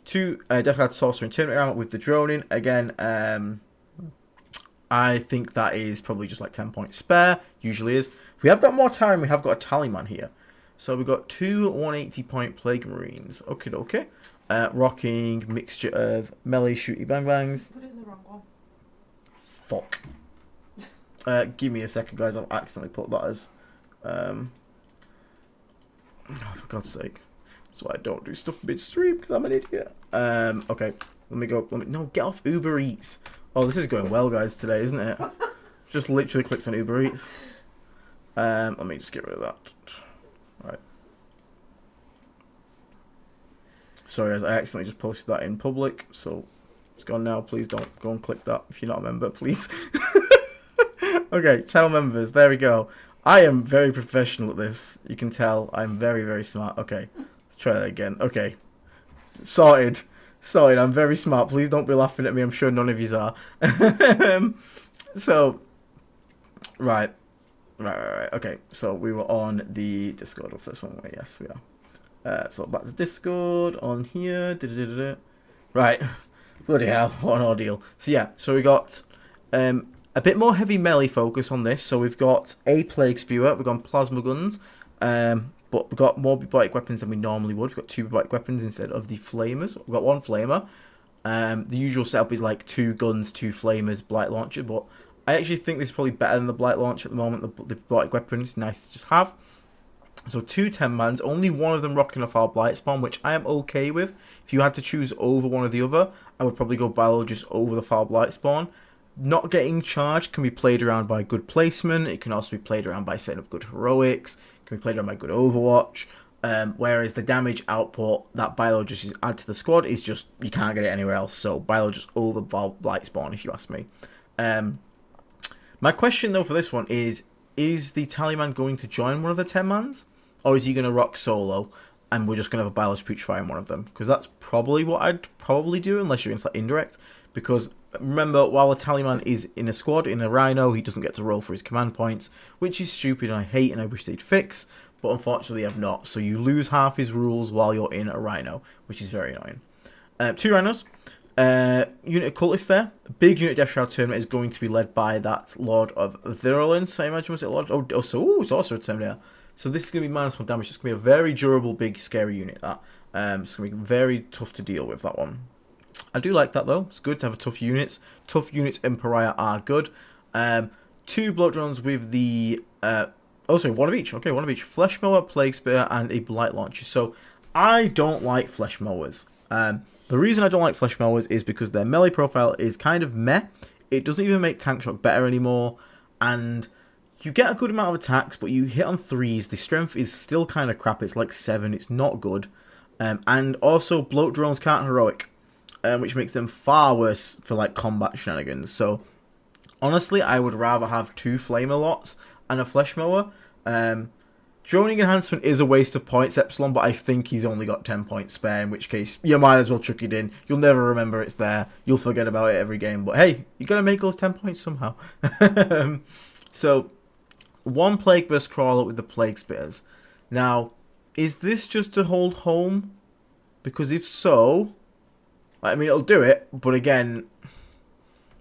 2 Death Guard Sorcerer and Terminator Armor with the droning. Again, I think that is probably just like 10 points spare. Usually is. We have got more time. We have got a Tallyman here. So we've got 2 180-point Plague Marines. Okay, okay. Rocking, mixture of melee, shooty, bang bangs. Put it in the wrong one. Fuck. Give me a second, guys. I've accidentally put that as... Oh, for God's sake. That's why I don't do stuff mid-stream, because I'm an idiot. Okay. Let me go. No, get off Uber Eats. Oh, this is going well, guys, today, isn't it? Just literally clicked on Uber Eats. Let me just get rid of that. Right. Sorry, guys, I accidentally just posted that in public, so it's gone now. Please don't go and click that if you're not a member, please. Okay, channel members, there we go. I am very professional at this. You can tell I'm very, very smart. Okay, let's try that again. Okay, sorted. Sorry, I'm very smart. Please don't be laughing at me. I'm sure none of yous are. So, right. Okay, so we were on the Discord of this one. Yes, we are. So back to Discord on here. Right. Bloody hell, what an ordeal. So yeah, so we got a bit more heavy melee focus on this. So we've got a Plague Spewer, we've got plasma guns, but we've got more biotic weapons than we normally would. We've got 2 biotic weapons instead of the flamers. We've got 1 flamer. The usual setup is like 2 guns, 2 flamers, blight launcher, but I actually think this is probably better than the blight launcher at the moment. The biotic weapon is nice to just have. So 2 10-mans, only one of them rocking off our blight spawn, which I am okay with. If you had to choose over one or the other, I would probably go biologist over the foul blight spawn. Not getting charged can be played around by good placement. It can also be played around by setting up good heroics. It can be played around by good overwatch. Whereas the damage output that biologist is add to the squad is just, you can't get it anywhere else. So biologist over blight spawn, if you ask me. My question though for this one is the Tallyman going to join one of the 10-mans? Or is he going to rock solo and we're just going to have a biologist putrefy in one of them? Because that's probably what I'd probably do, unless you're into like indirect. Because Remember, while a Tallyman is in a squad, in a Rhino, he doesn't get to roll for his command points, which is stupid and I hate and I wish they'd fix, but unfortunately they have not. So you lose half his rules while you're in a Rhino, which is very annoying. 2 Rhinos. Unit Cultist there. Big unit Death Shroud tournament is going to be led by that Lord of Virulence, I imagine, was it Lord? It's also a Terminator. So this is going to be -1 damage. It's going to be a very durable, big, scary unit, that. It's going to be very tough to deal with, that one. I do like that, though. It's good to have tough units. Tough units in Pariah are good. 2 Bloat Drones with the... sorry, 1 of each. Okay, 1 of each. Flesh Mower, Plague Spear, and a Blight Launcher. So, I don't like Flesh Mowers. The reason I don't like Flesh Mowers is because their melee profile is kind of meh. It doesn't even make Tank Shock better anymore. And you get a good amount of attacks, but you hit on 3s. The strength is still kind of crap. It's like 7. It's not good. And also, Bloat Drones can't heroic. Which makes them far worse for like combat shenanigans. So, honestly, I would rather have 2 Flamer Lots and a Flesh Mower. Droning Enhancement is a waste of points, Epsilon, but I think he's only got 10 points spare, in which case you might as well chuck it in. You'll never remember it's there. You'll forget about it every game. But hey, you got to make those 10 points somehow. So, 1 Plague Burst Crawler with the Plague Spitters. Now, is this just to hold home? Because if so, I mean, it'll do it, but again,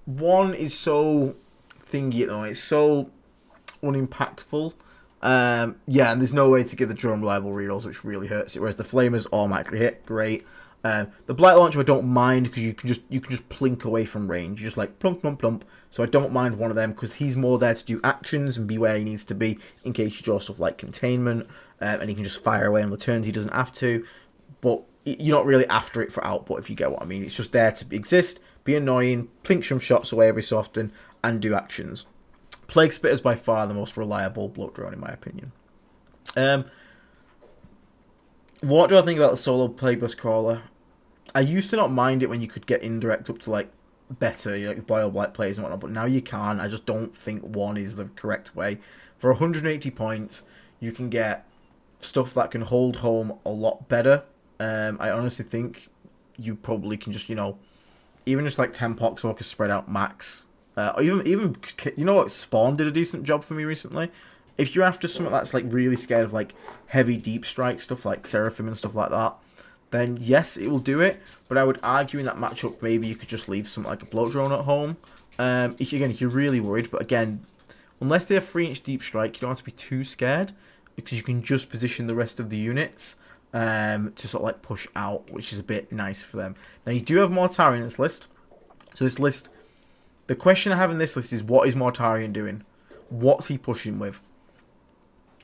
1 is so thingy, though. It's so unimpactful. Yeah, and there's no way to give the drone reliable rerolls, which really hurts it. Whereas the Flamers automatically hit, great. The Blight Launcher I don't mind because you can just plink away from range. You just like plump, plump, plump. So I don't mind one of them because he's more there to do actions and be where he needs to be in case you draw stuff like containment, and he can just fire away on the turns he doesn't have to. But you're not really after it for output, if you get what I mean. It's just there to exist, be annoying, plink some shots away every so often, and do actions. Plague Spitter is by far the most reliable bloat drone, in my opinion. What do I think about the solo Plague Burst Crawler? I used to not mind it when you could get indirect up to, like, better, like, Boil Blight plays and whatnot, but now you can. I just don't think 1 is the correct way. For 180 points, you can get stuff that can hold home a lot better. I honestly think you probably can just, even just like 10 Poxwalkers spread out max. Or even, you know what, Spawn did a decent job for me recently. If you're after something that's like really scared of like heavy deep strike stuff like Seraphim and stuff like that, then yes, it will do it. But I would argue in that matchup, maybe you could just leave something like a Bloat Drone at home. If you're really worried, but again, unless they have 3-inch deep strike, you don't have to be too scared because you can just position the rest of the units to sort of like push out, which is a bit nice for them. Now you do have Mortarion in this list. So this list, the question I have in this list is, what is Mortarion doing? What's he pushing with?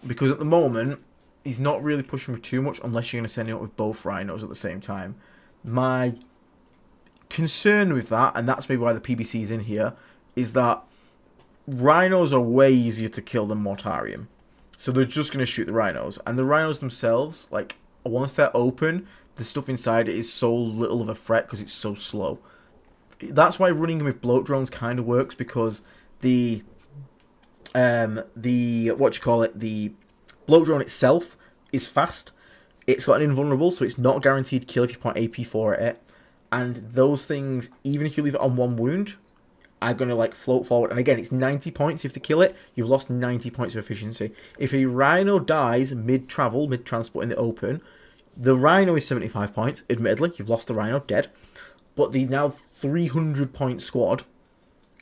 Because at the moment, he's not really pushing with too much unless you're going to send him up with both Rhinos at the same time. My concern with that, and that's maybe why the PBC is in here, is that Rhinos are way easier to kill than Mortarion. So they're just going to shoot the Rhinos. And the Rhinos themselves, like, once they're open, the stuff inside it is so little of a threat because it's so slow. That's why running him with bloat drones kind of works, because the the bloat drone itself is fast. It's got an invulnerable, so it's not guaranteed kill if you point AP4 at it. And those things, even if you leave it on 1 wound, are going to like float forward. And again, it's 90 points. If you kill it, you've lost 90 points of efficiency. If a Rhino dies mid-travel, mid-transport in the open, the Rhino is 75 points. Admittedly, you've lost the Rhino, dead. But the now 300-point squad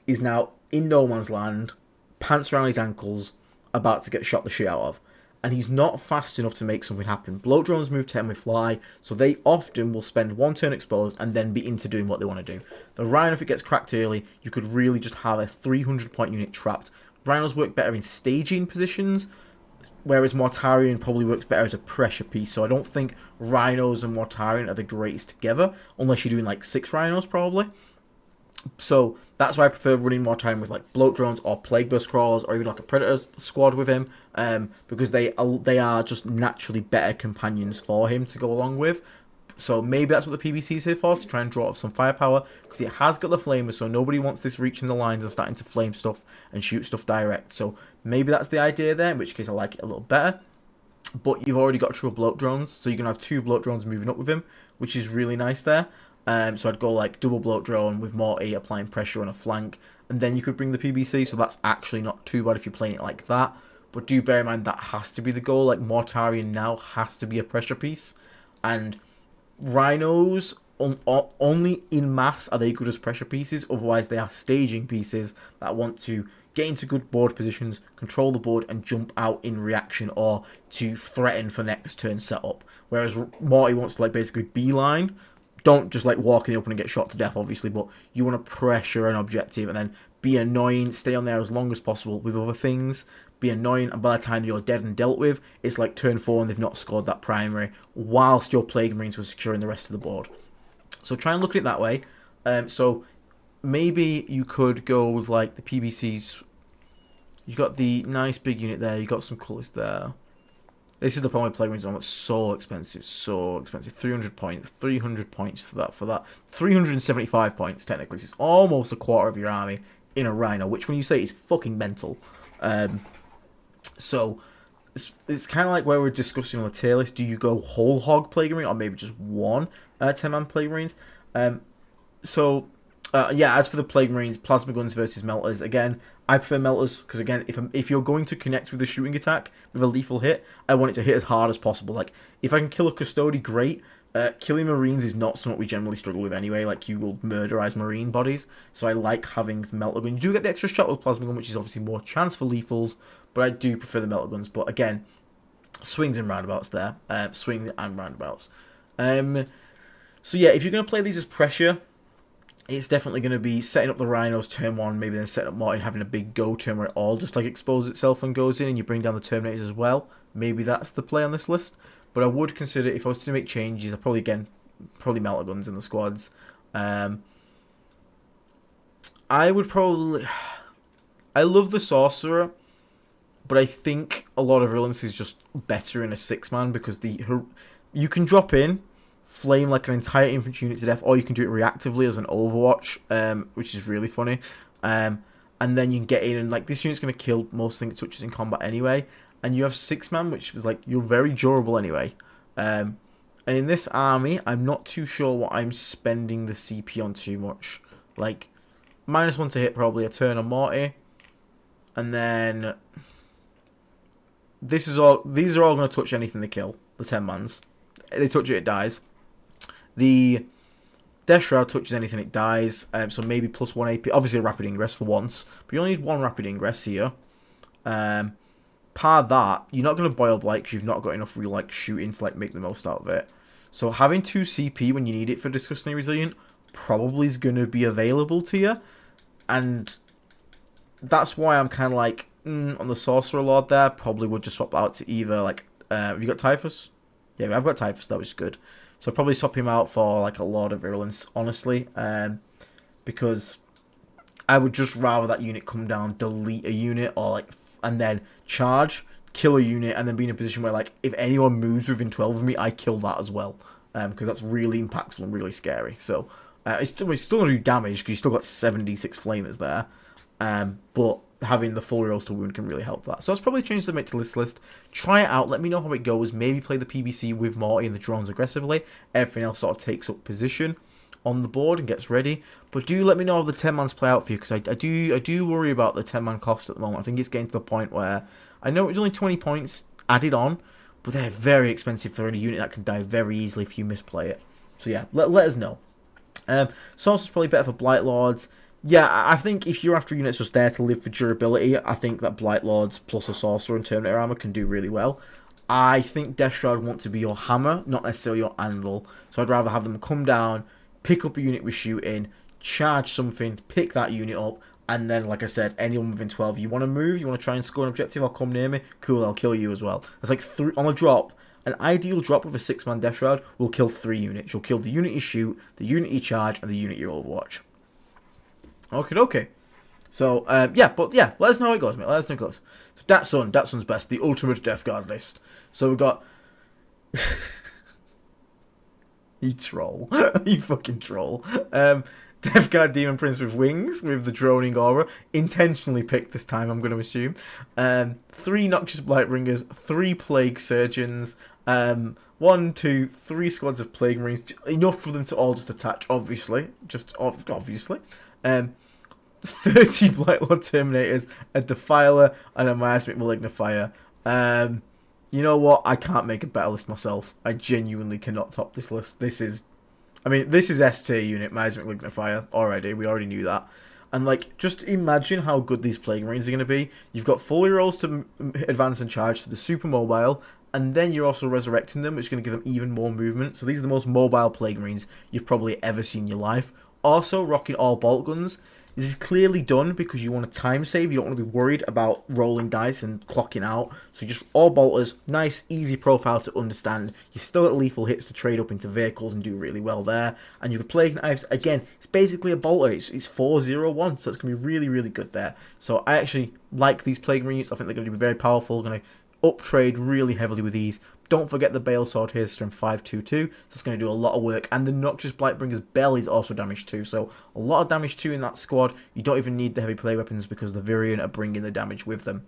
is now in no man's land, pants around his ankles, about to get shot the shit out of. And he's not fast enough to make something happen. Bloat drones move 10 with fly, so they often will spend 1 turn exposed and then be into doing what they want to do. The Rhino, if it gets cracked early, you could really just have a 300-point unit trapped. Rhinos work better in staging positions, whereas Mortarion probably works better as a pressure piece. So I don't think Rhinos and Mortarion are the greatest together, unless you're doing like 6 Rhinos probably. So that's why I prefer running more time with like bloat drones or plague burst crawlers or even like a predator squad with him, because they are just naturally better companions for him to go along with. So maybe that's what the PBC is here for, to try and draw off some firepower, because it has got the flamer, so nobody wants this reaching the lines and starting to flame stuff and shoot stuff direct. So maybe that's the idea there, in which case I like it a little better. But you've already got true bloat drones, so you're going to have 2 bloat drones moving up with him, which is really nice there. So I'd go like double bloat drone with Morty applying pressure on a flank, and then you could bring the PBC. So that's actually not too bad if you're playing it like that. But do bear in mind that has to be the goal. Like Mortarion now has to be a pressure piece, and Rhinos only in mass are they good as pressure pieces. Otherwise, they are staging pieces that want to get into good board positions, control the board, and jump out in reaction or to threaten for next turn setup. Whereas Morty wants to like basically beeline. Don't just like walk in the open and get shot to death, obviously, but you want to pressure an objective and then be annoying, stay on there as long as possible with other things, be annoying, and by the time you're dead and dealt with, it's like turn 4 and they've not scored that primary, whilst your Plague Marines were securing the rest of the board. So try and look at it that way. So maybe you could go with like the PBCs. You got the nice big unit there, you got some colours there. This is the problem with Plague Marines on. It's so expensive, so expensive. 300 points, 300 points for that. 375 points, technically. So it's almost a quarter of your army in a Rhino, which when you say is fucking mental. So it's kind of like where we're discussing on the tier list. Do you go whole hog Plague Marine or maybe just one 10-man Plague Marines? Yeah, as for the Plague Marines, Plasma Guns versus Melters, again, I prefer Melters, because again, if you're going to connect with a shooting attack, with a lethal hit, I want it to hit as hard as possible. Like, if I can kill a Custody, great. Killing Marines is not something we generally struggle with anyway, like, you will murderize Marine bodies, so I like having the Melter Gun. You do get the extra shot with Plasma Gun, which is obviously more chance for lethals, but I do prefer the Melter Guns. But again, swings and roundabouts there. Swings and roundabouts. So yeah, if you're going to play these as pressure, it's definitely going to be setting up the Rhinos turn 1, maybe then setting up Morty and having a big go turn where it all just like exposes itself and goes in, and you bring down the Terminators as well. Maybe that's the play on this list. But I would consider, if I was to make changes, I'd probably Melter Guns in the squads. I would probably... I love the Sorcerer, but I think a lot of Virulence is just better in a 6-man because you can drop in, flame like an entire infantry unit to death, or you can do it reactively as an Overwatch, which is really funny. And then you can get in and like this unit's going to kill most things it touches in combat anyway. And you have 6-man, which is like you're very durable anyway. And in this army, I'm not too sure what I'm spending the CP on too much. Like -1 to hit, probably a turn on Morty, and then these are all going to touch anything they kill. The 10-mans, they touch it, it dies. The Death Shroud touches anything, it dies. So maybe +1 AP. Obviously a Rapid Ingress for once, but you only need 1 Rapid Ingress here. Par that, you're not going to Boil Blight because you've not got enough real like shooting to like make the most out of it. So having 2 CP when you need it for Disgustingly Resilient probably is going to be available to you, and that's why I'm kind of like on the Sorcerer Lord there. Probably would just swap out to either like have you got Typhus? Yeah, I've got Typhus. That was good. So I'd probably swap him out for like a Lord of Virulence, honestly, because I would just rather that unit come down, delete a unit, or like and then charge, kill a unit, and then be in a position where like if anyone moves within 12 of me, I kill that as well, because that's really impactful and really scary. So it's still going to do damage because you still got 76 flamers there, but having the full rolls to wound can really help that. So let's probably change the mix to this list. Try it out. Let me know how it goes. Maybe play the PBC with Morty and the drones aggressively. Everything else sort of takes up position on the board and gets ready. But do let me know how the 10-mans play out for you, because I do worry about the 10-man cost at the moment. I think it's getting to the point where I know it's only 20 points added on, but they're very expensive for any unit that can die very easily if you misplay it. So yeah, let us know. Sorcerer's probably better for Blight Lords. Yeah, I think if you're after units just there to live for durability, I think that Blight Lords plus a Sorcerer and Terminator armor can do really well. I think Death Shroud want to be your hammer, not necessarily your anvil. So I'd rather have them come down, pick up a unit with shooting, charge something, pick that unit up, and then, like I said, anyone within 12, you want to move, you want to try and score an objective, or come near me, cool, I'll kill you as well. It's like 3 on a drop. An ideal drop with a 6-man Death Shroud will kill 3 units. You'll kill the unit you shoot, the unit you charge, and the unit you Overwatch. Okay. So, let us know how it goes, mate. Let us know how it goes. So, Datsun's best, the ultimate Death Guard list. So, we've got... You troll. You fucking troll. Death Guard Demon Prince with wings, with the droning aura. Intentionally picked this time, I'm going to assume. 3 Noxious Blightbringers, 3 Plague Surgeons, One, two, three squads of Plague Marines, enough for them to all just attach, obviously. Obviously. 30 Blightlord Terminators, a Defiler, and a Miasmic Malignifier. You know what? I can't make a better list myself. I genuinely cannot top this list. This is S tier unit, Miasmic Malignifier, already. We already knew that. And, like, just imagine how good these Plague Marines are going to be. You've got 4 rolls to advance and charge, so they're super mobile. And then you're also resurrecting them, which is going to give them even more movement. So these are the most mobile Plague Marines you've probably ever seen in your life. Also, rocking all bolt guns. This is clearly done because you want a time save. You don't want to be worried about rolling dice and clocking out. So just all bolters, nice, easy profile to understand. You still get lethal hits to trade up into vehicles and do really well there. And you've got Plague Knives. Again, it's basically a bolter. It's 4-0-1, so it's going to be really, really good there. So I actually like these Plague Marines. I think they're going to be very powerful. Going to up trade really heavily with these. Don't forget the Bale Sword here, strength 5-2-2, so it's going to do a lot of work. And the Noxious Blightbringer's Bell is also damage 2, so a lot of damage 2 in that squad. You don't even need the heavy play weapons because the Virion are bringing the damage with them.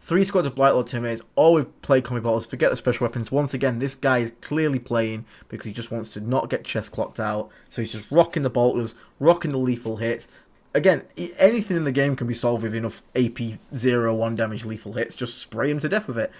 3 squads of Blightlord Terminators, all with Plague Combi Bolters. Forget the special weapons. Once again, this guy is clearly playing because he just wants to not get chest clocked out. So he's just rocking the bolters, rocking the lethal hits. Again, anything in the game can be solved with enough AP 0-1 damage lethal hits. Just spray him to death with it.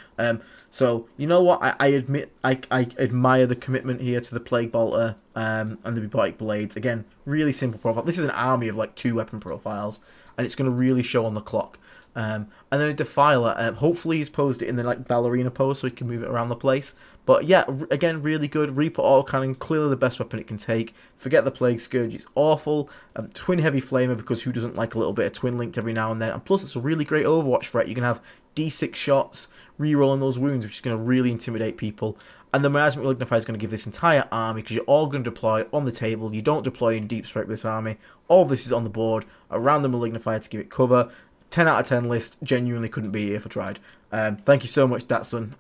So, you know what? I admit, I admire the commitment here to the Plague Bolter and the Bubonic Blades. Again, really simple profile. This is an army of like 2 weapon profiles, and it's going to really show on the clock. And then a Defiler. Hopefully he's posed it in the like ballerina pose so he can move it around the place. But yeah, again, really good. Reaper Autocannon, clearly the best weapon it can take. Forget the Plague Scourge, it's awful. Twin Heavy Flamer, because who doesn't like a little bit of Twin Linked every now and then. And plus, it's a really great Overwatch threat. You can have D6 shots, re-rolling those wounds, which is going to really intimidate people. And the Miasmic Malignifier is going to give this entire army, because you're all going to deploy on the table. You don't deploy in Deep Strike with this army. All of this is on the board, around the Malignifier to give it cover. 10 out of 10 list, genuinely couldn't be here if I tried. Thank you so much, Datsun.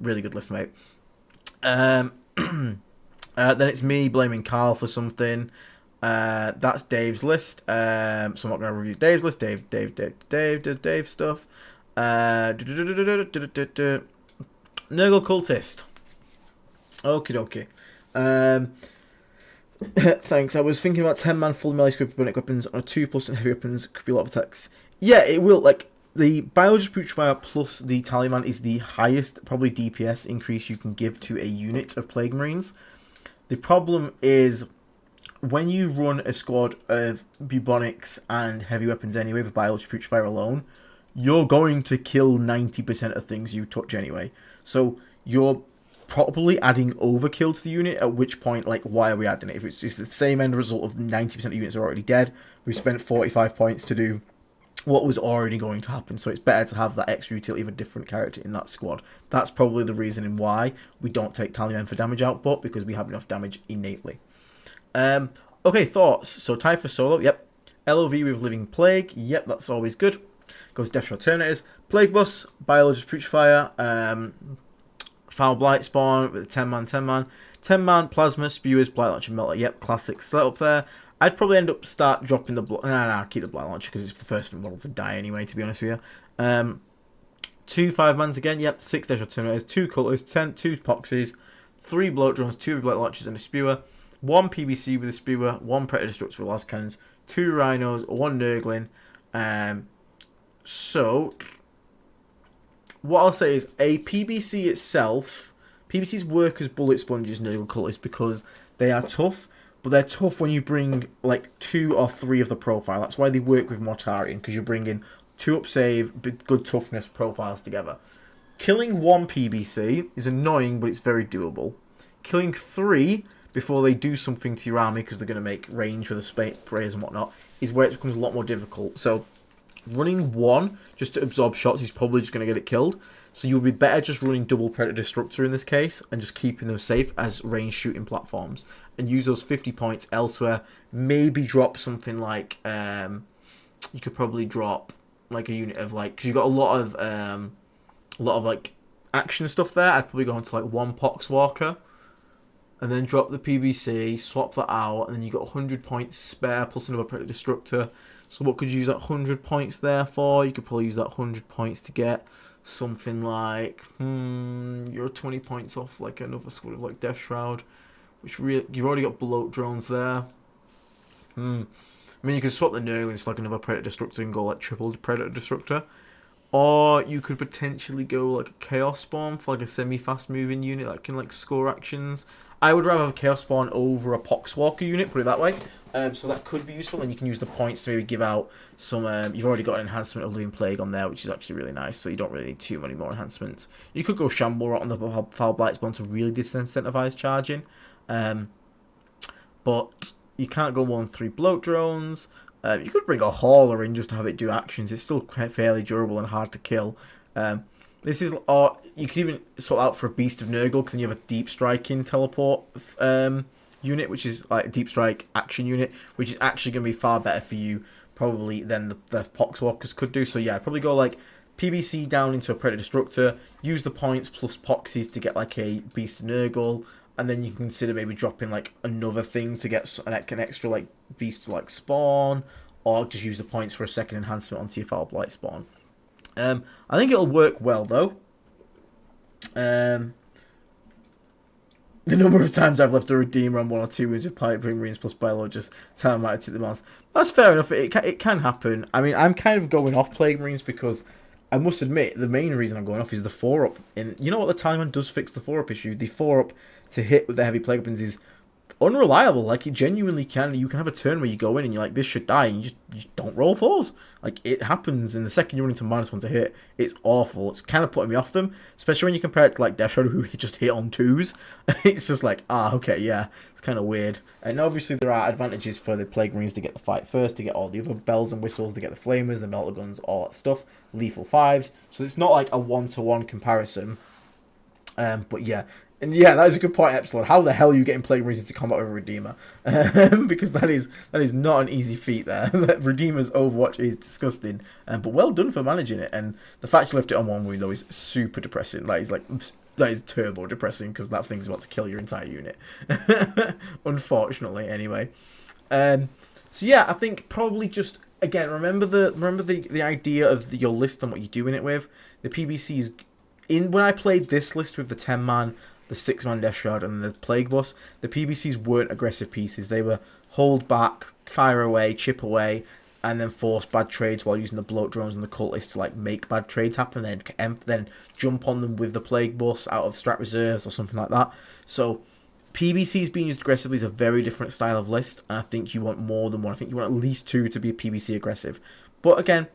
Really good list, mate. Then it's me blaming Carl for something. That's Dave's list. So I'm not going to review Dave's list. Dave does Dave stuff. Nurgle Cultist. Okie dokie. Thanks. I was thinking about 10-man full melee squid bunic weapons on a 2+ and heavy weapons. Could be a lot of attacks. Yeah, it will. Like, the Biologist Putrefier plus the Tallyman is the highest, probably, DPS increase you can give to a unit of Plague Marines. The problem is, when you run a squad of Bubonics and heavy weapons anyway, with Biologist Putrefier alone, you're going to kill 90% of things you touch anyway. So, you're probably adding overkill to the unit, at which point, like, why are we adding it? If it's the same end result of 90% of units are already dead, we've spent 45 points to do what was already going to happen, so it's better to have that extra utility of a different character in that squad. That's probably the reasoning why we don't take Tallyman for damage output, because we have enough damage innately. Okay, thoughts. So Typhus Solo, yep. LOV with Living Plague, yep, that's always good. Goes Death Shot Terminators. Plague Bus, Biologist Putrefier, Foul Blight Spawn with a 10-man. 10-man Plasma, Spewers, Blight Launcher, Melter, yep, classic setup there. I'd probably end up dropping the... Nah, keep the Blight Launcher because it's the first model to die anyway, to be honest with you. 2 5-mans again, yep, 6 Death Shot Terminators, 2 Cultists, 2 Poxies, 3 Bloat Drones, 2 Blight Launchers and a Spewer, 1 PBC with a Spewer, 1 Predator Destructor with Las Cannons, 2 Rhinos, 1 Nurgling. So, what I'll say is a PBC itself, PBCs work as bullet sponges, Nurgle Cultists, because they are tough. But they're tough when you bring, like, 2 or 3 of the profile. That's why they work with Mortarion, because you're bringing 2 up save, good toughness profiles together. Killing 1 PBC is annoying, but it's very doable. Killing 3 before they do something to your army, because they're going to make range with the sprayers and whatnot, is where it becomes a lot more difficult. So, running 1 just to absorb shots is probably just going to get it killed. So you'll be better just running double Predator Destructor in this case, and just keeping them safe as range shooting platforms. And use those 50 points elsewhere. Maybe drop something like, you could probably drop like a unit of like, because you've got a lot of like action stuff there. I'd probably go into like 1 Poxwalker, and then drop the PBC, swap that out, and then you got 100 points spare plus another Predator Destructor. So what could you use that 100 points there for? You could probably use that 100 points to get something like, you're 20 points off like another squad of like Death Shroud, which you've already got bloat drones there. I mean, you could swap the Nurglings for like another Predator Destructor and go like triple Predator Destructor. Or you could potentially go like a Chaos Spawn for like a semi-fast moving unit that can like score actions. I would rather have a Chaos Spawn over a Poxwalker unit, put it that way. So that could be useful, and you can use the points to maybe give out some... you've already got an enhancement of Living Plague on there, which is actually really nice, so you don't really need too many more enhancements. You could go Shamble Rot on the Foul Blight Spawn to really disincentivize charging. But you can't go more than 3 Bloat Drones. You could bring a Hauler in just to have it do actions. It's still fairly durable and hard to kill. This is, or you could even sort out for a Beast of Nurgle, because then you have a Deep Striking teleport unit, which is like a Deep Strike action unit, which is actually going to be far better for you probably than the Poxwalkers could do. So yeah, I'd probably go like PBC down into a Predator Destructor, use the points plus Poxies to get like a Beast of Nurgle, and then you can consider maybe dropping like another thing to get an extra like beast to like spawn, or just use the points for a second enhancement onto your Foul Blight spawn. I think it'll work well though. The number of times I've left a Redeemer on 1 or 2 wounds with Plague Marines plus Bilo, just tell them how to take the balance. That's fair enough. It can happen. I mean, I'm kind of going off Plague Marines because I must admit the main reason I'm going off is the 4-up. And you know what, the Taliban does fix the 4-up issue. The 4-up to hit with the heavy plague weapons is unreliable. Like, it genuinely can. You can have a turn where you go in and you're like, this should die, and you just don't roll 4s. Like, it happens, and the second you run into -1 to hit, it's awful. It's kind of putting me off them, especially when you compare it to like Death Shadow, who just hit on 2s. It's just like, okay, yeah, it's kind of weird. And obviously there are advantages for the Plague Marines to get the fight first, to get all the other bells and whistles, to get the flamers, the melter guns, all that stuff, lethal 5s. So it's not like a 1-to-1 comparison. But yeah. And yeah, that is a good point, Epsilon. How the hell are you getting Plague Marines into combat with a Redeemer? Because that is not an easy feat there. Redeemer's Overwatch is disgusting. But well done for managing it. And the fact you left it on 1 wound, though, is super depressing. That is turbo depressing, because that thing's about to kill your entire unit. Unfortunately, anyway. So yeah, I think probably just, again, remember the idea of your list and what you're doing it with. The PBC's... When I played this list with the 10-man... the 6-man Death Shroud and the Plague Boss, the PBCs weren't aggressive pieces. They were hold back, fire away, chip away, and then force bad trades while using the bloat drones and the cultists to like make bad trades happen, then jump on them with the Plague Boss out of strat reserves or something like that. So PBCs being used aggressively is a very different style of list, and I think you want more than one. I think you want at least 2 to be a PBC aggressive. But again,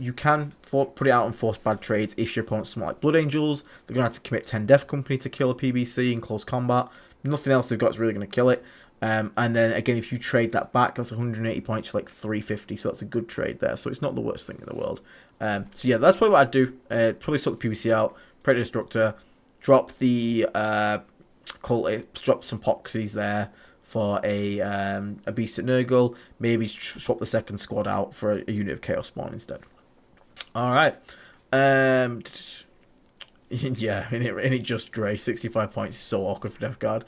you can put it out and force bad trades if your opponent's something like Blood Angels. They're going to have to commit 10 Death Company to kill a PBC in close combat. Nothing else they've got is really going to kill it. And then again, if you trade that back, that's 180 points for like 350. So that's a good trade there. So it's not the worst thing in the world. So yeah, that's probably what I'd do. Probably sort the PBC out, Predator Destructor, drop the drop some Poxies there for a Beast at Nurgle, maybe swap the second squad out for a unit of Chaos Spawn instead. Alright. Yeah, and it just grey. 65 points is so awkward for Death Guard.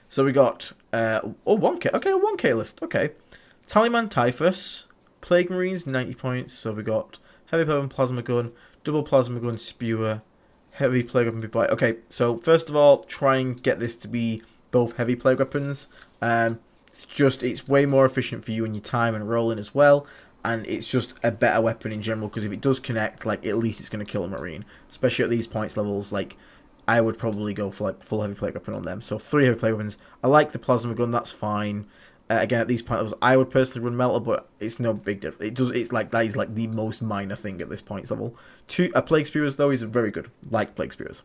So we got 1k. Okay, a 1k list. Okay. Tallyman Typhus, Plague Marines, 90 points. So we got Heavy Weapon, Plasma Gun, Double Plasma Gun, Spewer, Heavy Plague Weapon, Big Bite. Okay, so first of all, try and get this to be both heavy plague weapons. It's way more efficient for you in your time and rolling as well, and it's just a better weapon in general, because if it does connect, like, at least it's going to kill a marine, especially at these points levels. Like, I would probably go for like full heavy plague weapon on them. So 3 heavy plague weapons. I like the plasma gun, that's fine. Again, at these point levels, I would personally run melter, but it's no big difference. It's like that is like the most minor thing at this point level. Plague Spears though is very good, like Plague Spears.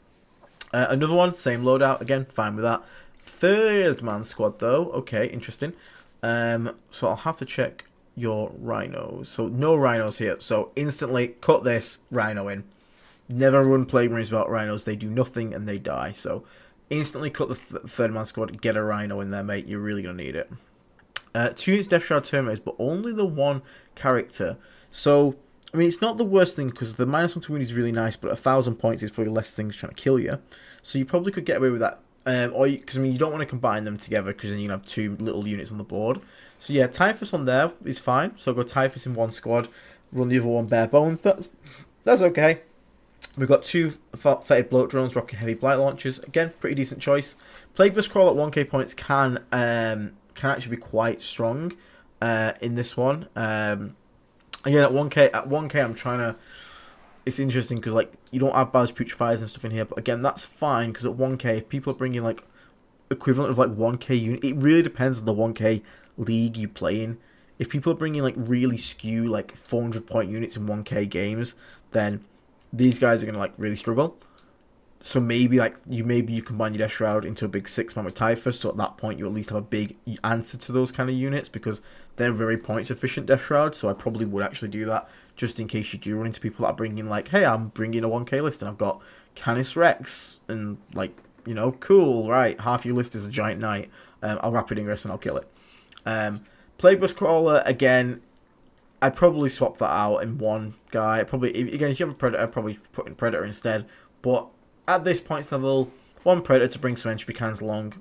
Another one, same loadout again, fine with that. 3rd-man squad, though. Okay, interesting. So I'll have to check your rhinos. So no rhinos here. So instantly cut this rhino in. Never run Plague Marines without rhinos. They do nothing and they die. So instantly cut the 3rd-man squad. Get a rhino in there, mate. You're really going to need it. 2 units Death Shroud Terminators, but only the 1 character. So, I mean, it's not the worst thing, because the -1 to wound is really nice, but 1,000 points is probably less things trying to kill you. So you probably could get away with that. Because I mean, you don't want to combine them together, because then you can have 2 little units on the board. So yeah, Typhus on there is fine. So go Typhus in 1 squad, run the other one bare bones. That's okay. We've got two fetid bloat drones rocking heavy blight launchers. Again, pretty decent choice. Plague Bus Crawl at 1k points can actually be quite strong in this one. Again, at 1k, I'm trying to. It's interesting because like you don't have Baz Putrefiers and stuff in here, but again, that's fine because at 1k, if people are bringing like equivalent of like 1k unit, it really depends on the 1k league you play in. If people are bringing like really skew like 400 point units in 1k games, then these guys are gonna like really struggle. So maybe you combine your Death Shroud into a big 6-man with Typhus, so at that point you at least have a big answer to those kind of units because they're very points efficient Death Shroud. So I probably would actually do that just in case you do run into people that are bringing like, hey, I'm bringing a 1k list and I've got Canis Rex and like, you know, cool, right? Half your list is a giant knight. I'll Rapid Ingress and I'll kill it. Plague Bus Crawler again. I'd probably swap that out in one guy. Probably again, if you have a Predator, I'd probably put in Predator instead. But at this points level, one Predator to bring some entropy cans along,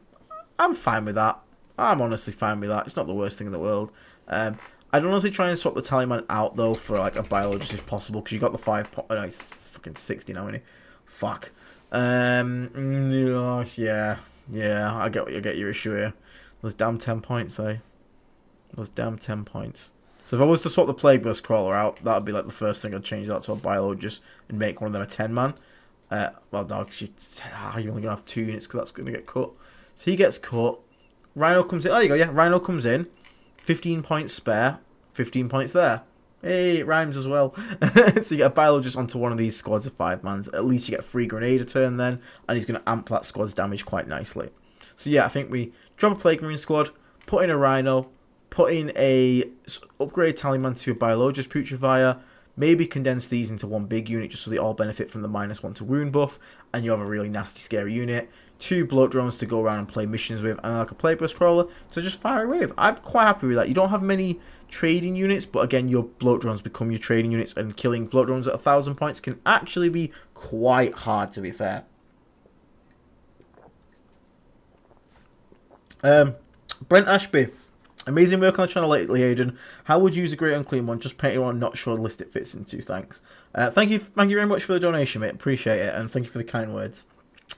I'm fine with that. I'm honestly fine with that. It's not the worst thing in the world. I'd honestly try and swap the Tallyman out though for like a biologist if possible, because you got the 5. No, he's fucking 60 now, isn't he? Fuck. Yeah. I get your issue here. Those damn 10 points, eh? Those damn 10 points. So if I was to swap the Plague Burst Crawler out, that would be like the first thing I'd change that to a biologist and make one of them a 10-man. Well, no, you're only going to have 2 units because that's going to get cut. So he gets cut. Rhino comes in. There you go, yeah. Rhino comes in. 15 points spare. 15 points there. Hey, it rhymes as well. So you get a biologist onto one of these squads of 5-mans. At least you get a free grenade a turn then. And he's going to amp that squad's damage quite nicely. So yeah, I think we drop a Plague Marine squad. Put in a Rhino. Put in a upgrade Tallyman to a biologist Putrefier. Maybe condense these into one big unit just so they all benefit from the -1 to wound buff. And you have a really nasty, scary unit. 2 bloat drones to go around and play missions with. And like a Plague Burst Crawler to just fire away with. I'm quite happy with that. You don't have many trading units. But again, your bloat drones become your trading units. And killing bloat drones at 1,000 points can actually be quite hard, to be fair. Brent Ashby. Amazing work on the channel lately, Aiden. How would you use a Great Unclean one? Just painting one, not sure the list it fits into. Thanks. Thank you very much for the donation, mate. Appreciate it, and thank you for the kind words.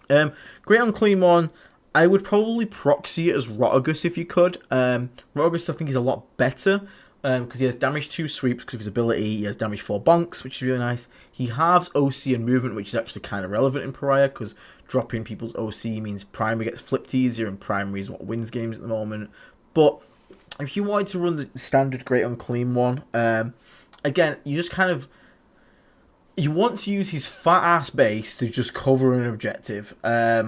Great Unclean one. I would probably proxy it as Rotagus if you could. Rotagus, I think, is a lot better because he has damage 2 sweeps because of his ability. He has damage 4 bonks, which is really nice. He halves OC and movement, which is actually kind of relevant in Pariah because dropping people's OC means primary gets flipped easier, and primary is what wins games at the moment. But if you wanted to run the standard Great Unclean one, again, you just kind of... You want to use his fat-ass base to just cover an objective. I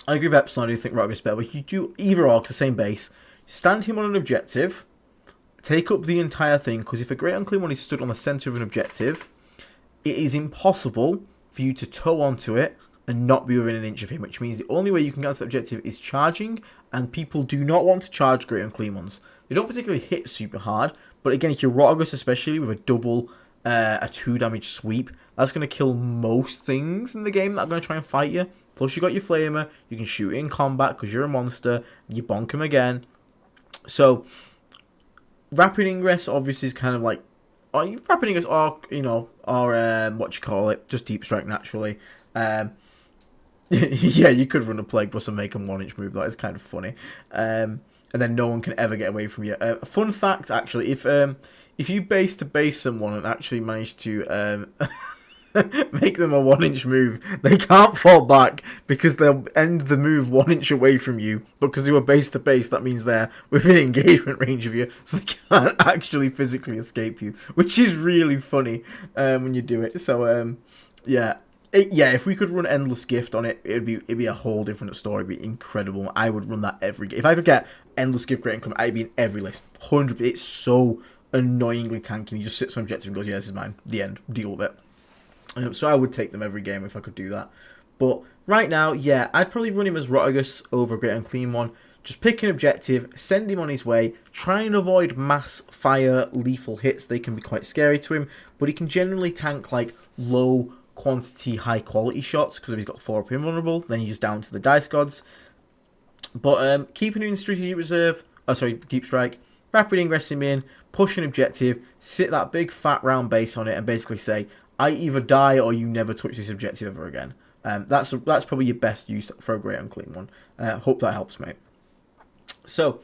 agree with Ep3, I do think Rogue is better, but you do either or, it's the same base. Stand him on an objective, take up the entire thing, because if a Great Unclean one is stood on the centre of an objective, it is impossible for you to tow onto it and not be within an inch of him, which means the only way you can get to the objective is charging, and people do not want to charge Great Unclean ones. They don't particularly hit super hard, but again, if you're Rotagus, especially with a double, a 2 damage sweep, that's going to kill most things in the game that are going to try and fight you. Plus, you got your Flamer, you can shoot in combat because you're a monster, you bonk him again. So, Rapid Ingress obviously is kind of like, Rapid Ingress or, what you call it, just Deep Strike naturally. Yeah, you could run a Plague Bus and make a 1-inch move. That is kind of funny. And then no one can ever get away from you. Fun fact, actually, if you base to base someone and actually manage to make them a 1-inch move, they can't fall back because they'll end the move 1 inch away from you. Because they were base to base, that means they're within engagement range of you, so they can't actually physically escape you, which is really funny when you do it. So yeah. If we could run Endless Gift on it, it'd be a whole different story. It'd be incredible. I would run that every game. If I could get Endless Gift Great Unclean, I'd be in every list. 100%. It's so annoyingly tanky. He just sits on objective and goes, yeah, this is mine. The end. Deal with it. So I would take them every game if I could do that. But right now, yeah, I'd probably run him as Rotagus over Great Unclean one. Just pick an objective, send him on his way, try and avoid mass fire lethal hits. They can be quite scary to him, but he can generally tank like low quantity, high quality shots because if he's got 4 up invulnerable, then he's down to the dice gods. But keeping him in strategic reserve, deep strike, rapid ingress him in, push an objective, sit that big fat round base on it, and basically say, I either die or you never touch this objective ever again. That's probably your best use for a great unclean one. Hope that helps, mate. So,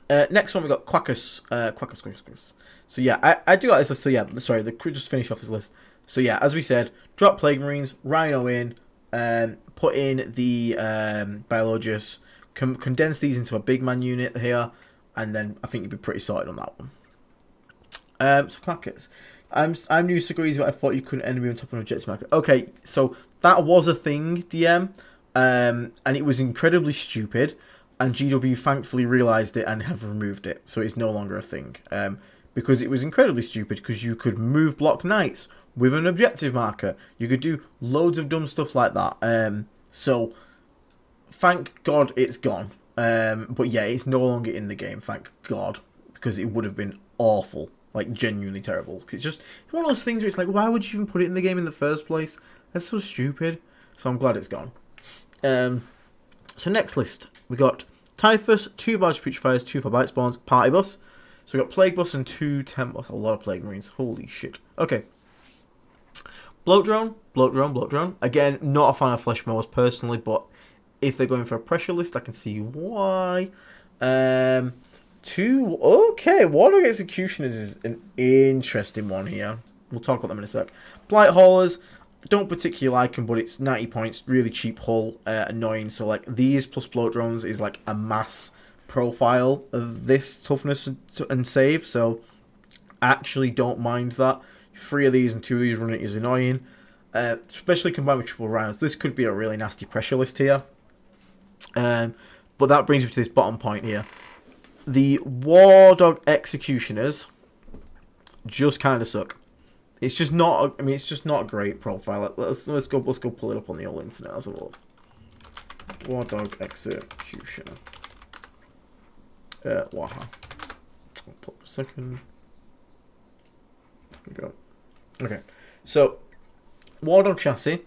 next one we got Quackus. Quackus. So yeah, I do like this list. So yeah, sorry, just finish off this list. So yeah, as we said, drop Plague Marines, Rhino in, put in the Biologus, condense these into a big man unit here, and then I think you'd be pretty sorted on that one. So Quackers. I'm new to Greasy, but I thought you couldn't enemy on top of an objective marker. Okay, so that was a thing, DM, and it was incredibly stupid, and GW thankfully realised it and have removed it, so it's no longer a thing. Because it was incredibly stupid, because you could move block knights with an objective marker. You could do loads of dumb stuff like that. So, thank God it's gone. But yeah, it's no longer in the game, thank God, because it would have been awful. Like, genuinely terrible. It's just one of those things where it's like, why would you even put it in the game in the first place? That's so stupid. So I'm glad it's gone. So next list, we got Typhus, 2 Barge Putrefiers, 2 for Bite Spawns, Party Bus. So we got Plague Bus and 2 Temp Bus. A lot of Plague Marines. Holy shit. Okay. Bloat Drone. Again, not a fan of Flesh Mowers personally, but if they're going for a pressure list, I can see why. Okay, Warlock Executioners is an interesting one here. We'll talk about them in a sec. Blight Haulers, don't particularly like them, but it's 90 points, really cheap hull, annoying. So like these plus Bloat Drones is like a mass profile of this toughness and save. So I actually don't mind that. 3 of these and 2 of these running is annoying, especially combined with triple rounds. This could be a really nasty pressure list here. But that brings me to this bottom point here. The War Dog Executioners just kind of suck. It's just not. I mean, it's just not a great profile. Let's go pull it up on the old internet. Let's have a look. War Dog Executioner. Waha. I'll pull up a second. There we go. Okay, so War Dog chassis,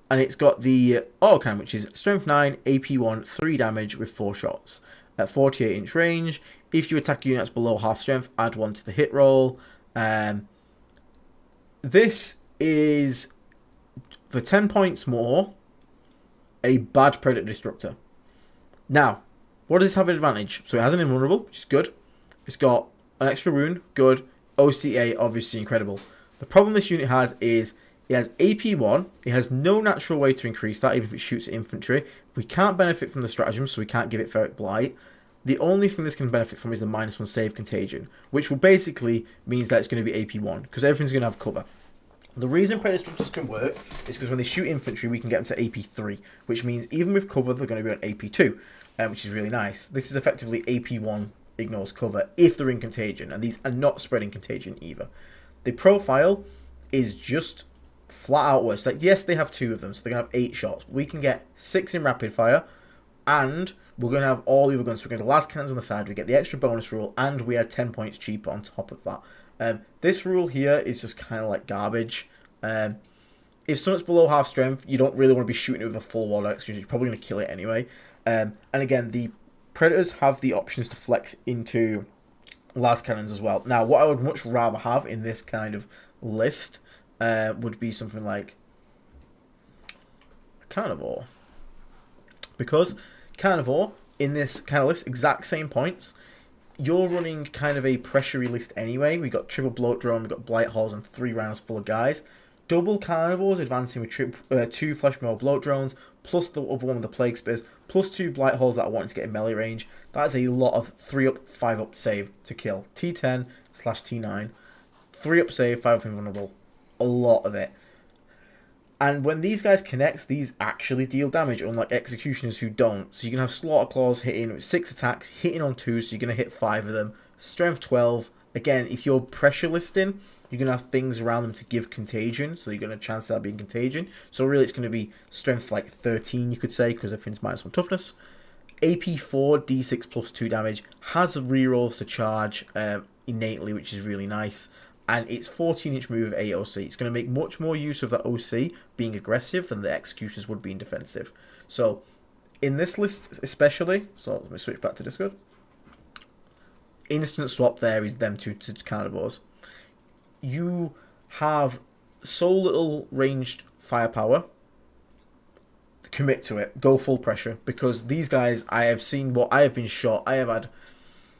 and it's got the Autocan, which is Strength 9, AP 1, 3 damage with 4 shots. At 48-inch range, if you attack units below half strength, add 1 to the hit roll. This is, for 10 points more, a bad Predator Destructor. Now, what does this have an advantage? So it has an invulnerable, which is good. It's got an extra wound, good. OCA, obviously incredible. The problem this unit has is it has AP 1. It has no natural way to increase that, even if it shoots at infantry. We can't benefit from the stratagem, so we can't give it Ferric Blight. The only thing this can benefit from is the -1 save contagion, which will basically means that it's going to be AP 1, because everything's going to have cover. The reason Predator Destructors can work is because when they shoot infantry, we can get them to AP 3, which means even with cover, they're going to be on AP 2, which is really nice. This is effectively AP 1 ignores cover if they're in contagion, and these are not spreading contagion either. The profile is just flat out worse. Like, yes, they have 2 of them, so they're going to have 8 shots. We can get 6 in rapid fire, and we're going to have all the other guns. So we're going to have last cannons on the side, we get the extra bonus rule, and we are 10 points cheaper on top of that. This rule here is just kind of like garbage. If something's below half strength, you don't really want to be shooting it with a full War Dog because you're probably going to kill it anyway. And again, the Predators have the options to flex into last cannons as well. Now, what I would much rather have in this kind of list would be something like Carnivore. Because Carnivore, in this kind of list, exact same points, you're running kind of a pressure list anyway. We've got triple bloat drone, we've got blight halls, and 3 rounds full of guys. Double Carnivores advancing with 2 flesh maw bloat drones, plus the other one with the plague spears, plus 2 blight halls that I wanted to get in melee range. That is a lot of 3-up, 5-up save to kill. T10/T9, 3-up save, 5-up invulnerable. A lot of it. And when these guys connect, these actually deal damage, unlike Executioners who don't. So you can have Slaughter Claws hitting with 6 attacks, hitting on 2, so you're going to hit 5 of them. Strength 12. Again, if you're pressure listing, you're going to have things around them to give contagion, so you're going to chance that being contagion. So really it's going to be strength like 13, you could say, because everything's -1 toughness. AP 4, D6 plus 2 damage, has rerolls to charge innately, which is really nice. And it's 14-inch move of AOC. It's going to make much more use of that OC being aggressive than the Executioners would be in defensive. So, in this list especially, so let me switch back to Discord. Instant swap there is them to Carnivores. You have so little ranged firepower, commit to it. Go full pressure. Because these guys, I have seen what I have been shot. I have had,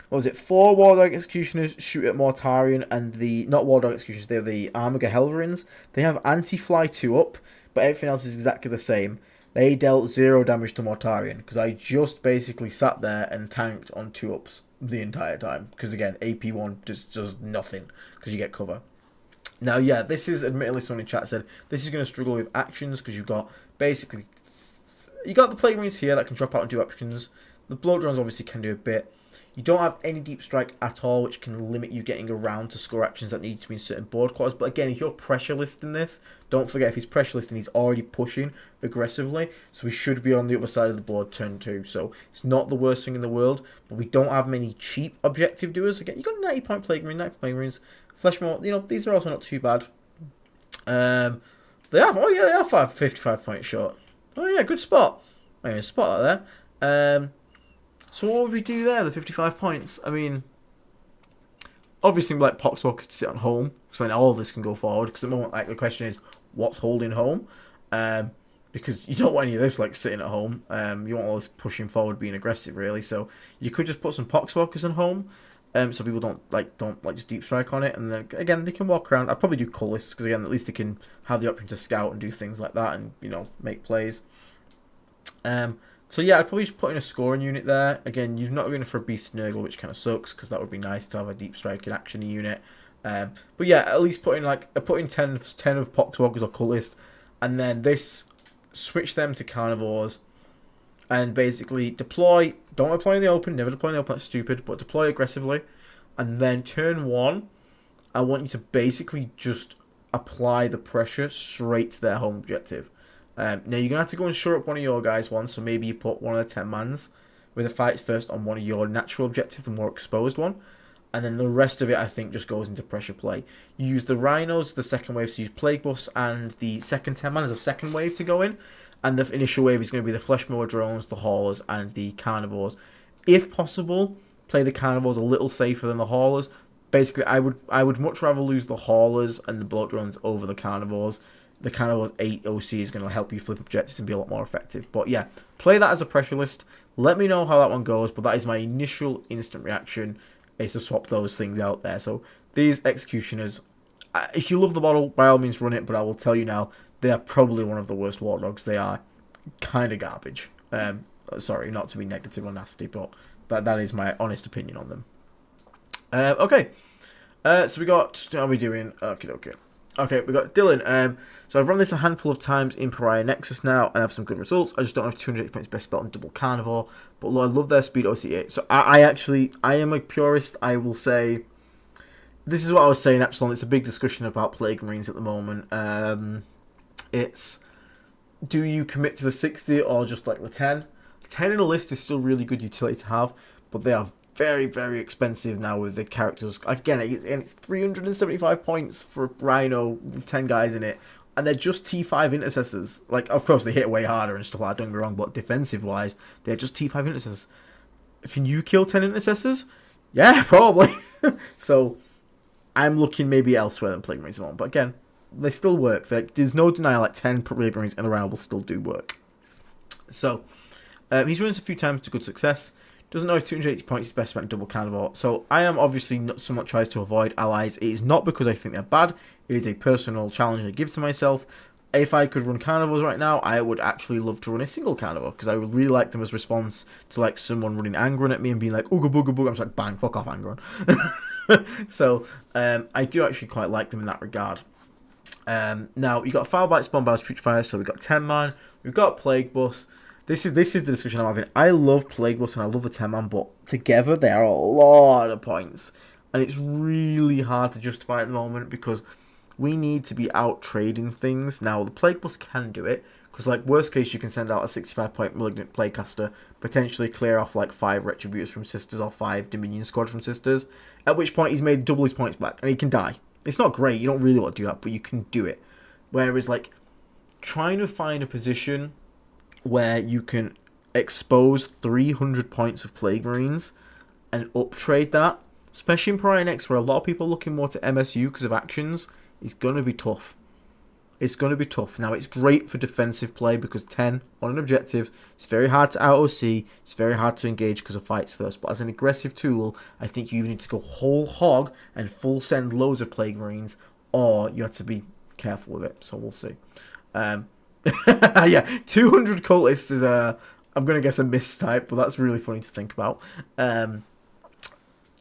what was it, 4 Wardog Executioners shoot at Mortarion, and the, not Wardog Executioners, they're the Armiger Helverins. They have anti-fly 2 up, but everything else is exactly the same. They dealt 0 damage to Mortarion, because I just basically sat there and tanked on 2 ups the entire time. Because again, AP1 just does nothing, because you get cover. Now, yeah, this is, admittedly, someone in chat said, this is going to struggle with actions, because you've got, basically, you got the Plague Marines here that can drop out and do actions. The Blow Drones obviously can do a bit. You don't have any Deep Strike at all, which can limit you getting around to score actions that need to be in certain board quarters. But again, if you're pressure listing this, don't forget, if he's pressure listing, he's already pushing aggressively. So he should be on the other side of the board turn 2. So it's not the worst thing in the world. But we don't have many cheap objective doers. Again, you got 90 point Plague Marine, 90 Plague Marines. Fleshmore, you know, these are also not too bad. They are, oh yeah, they are 55 points short. Oh yeah, good spot. Anyway, spot like there. So what would we do there, the 55 points? I mean, obviously we'd like Poxwalkers to sit on home, so then all of this can go forward, because at the moment, like, the question is, what's holding home? Because you don't want any of this, like, sitting at home. You want all this pushing forward, being aggressive, really. So you could just put some Poxwalkers on home, so people don't just deep strike on it, and then, again, they can walk around. I'd probably do Cullists, because, again, at least they can have the option to scout and do things like that, and, you know, make plays. So yeah, I'd probably just put in a scoring unit there. Again, you're not going for a Beast Nurgle, which kind of sucks, because that would be nice to have a deep strike and action unit. But yeah, at least put in 10 of Poxwalkers or Cultist, and then switch them to Carnivores, and basically deploy. Don't deploy in the open, never deploy in the open, that's stupid, but deploy aggressively. And then turn 1, I want you to basically just apply the pressure straight to their home objective. Now, you're going to have to go and shore up one of your guys once, so maybe you put one of the 10-mans with the fights first on one of your natural objectives, the more exposed one. And then the rest of it, I think, just goes into pressure play. You use the Rhinos, the second wave, so use Plague Bus, and the second 10-man as a second wave to go in. And the initial wave is going to be the Flesh Mower Drones, the Haulers, and the Carnivores. If possible, play the Carnivores a little safer than the Haulers. Basically, I would much rather lose the Haulers and the Bloat Drones over the Carnivores. The Carnivores 8 OC is going to help you flip objectives and be a lot more effective. But yeah, play that as a pressure list. Let me know how that one goes. But that is my initial instant reaction, is to swap those things out there. So these Executioners, if you love the model, by all means run it. But I will tell you now, they are probably one of the worst War Dogs. They are kind of garbage. Sorry, not to be negative or nasty, but that is my honest opinion on them. Okay. So we got, how are we doing? Okay. Okay, we got Dylan. So I've run this a handful of times in Pariah Nexus now, and I have some good results. I just don't have 280 points best spell on double Carnivore, but I love their speed OC8. So I am a purist. I will say, this is what I was saying, Epsilon. It's a big discussion about Plague Marines at the moment. It's, do you commit to the 60 or just like the 10? 10 in a list is still really good utility to have, but they are very, very expensive now with the characters. Again, it's 375 points for Rhino with 10 guys in it, and they're just T5 intercessors. Like, of course, they hit way harder and stuff like that, don't get me wrong, but defensive-wise, they're just T5 intercessors. Can you kill 10 intercessors? Yeah, probably. So, I'm looking maybe elsewhere than Plague Marines at the moment, but again, they still work. There's no denial, like 10 Plague Marines in a round will still do work. So, he's run this a few times to good success. Doesn't know if 280 points is best spent in double Carnivore. So I am obviously not somewhat tries to avoid allies. It is not because I think they're bad. It is a personal challenge I give to myself. If I could run Carnivores right now, I would actually love to run a single Carnivore, because I would really like them as response to like someone running Angron at me and being like, ooga booga booga. I'm just like, bang, fuck off, Angron. So I do actually quite like them in that regard. Now, you got Foulbite, Bombard, Putrefire, so we've got 10-man, we've got Plague Bus. This is the discussion I'm having. I love Plague Bus and I love the 10-man, but together they are a lot of points. And it's really hard to justify at the moment, because we need to be out trading things. Now, the Plague Bus can do it, because like worst case you can send out a 65-point Malignant Plaguecaster, potentially clear off like 5 Retributors from Sisters or 5 Dominion Squad from Sisters, at which point he's made double his points back, and he can die. It's not great, you don't really want to do that, but you can do it. Whereas like, trying to find a position where you can expose 300 points of Plague Marines and uptrade that, especially in Pariah Next, where a lot of people are looking more to MSU because of actions, is going to be tough. it's going to be tough. Now, it's great for defensive play because 10 on an objective, it's very hard to out-OC, it's very hard to engage because of fights first. But as an aggressive tool, I think you need to go whole hog and full send loads of Plague Marines, or you have to be careful with it. So we'll see. Yeah, 200 cultists is I'm going to guess a mistype, but that's really funny to think about.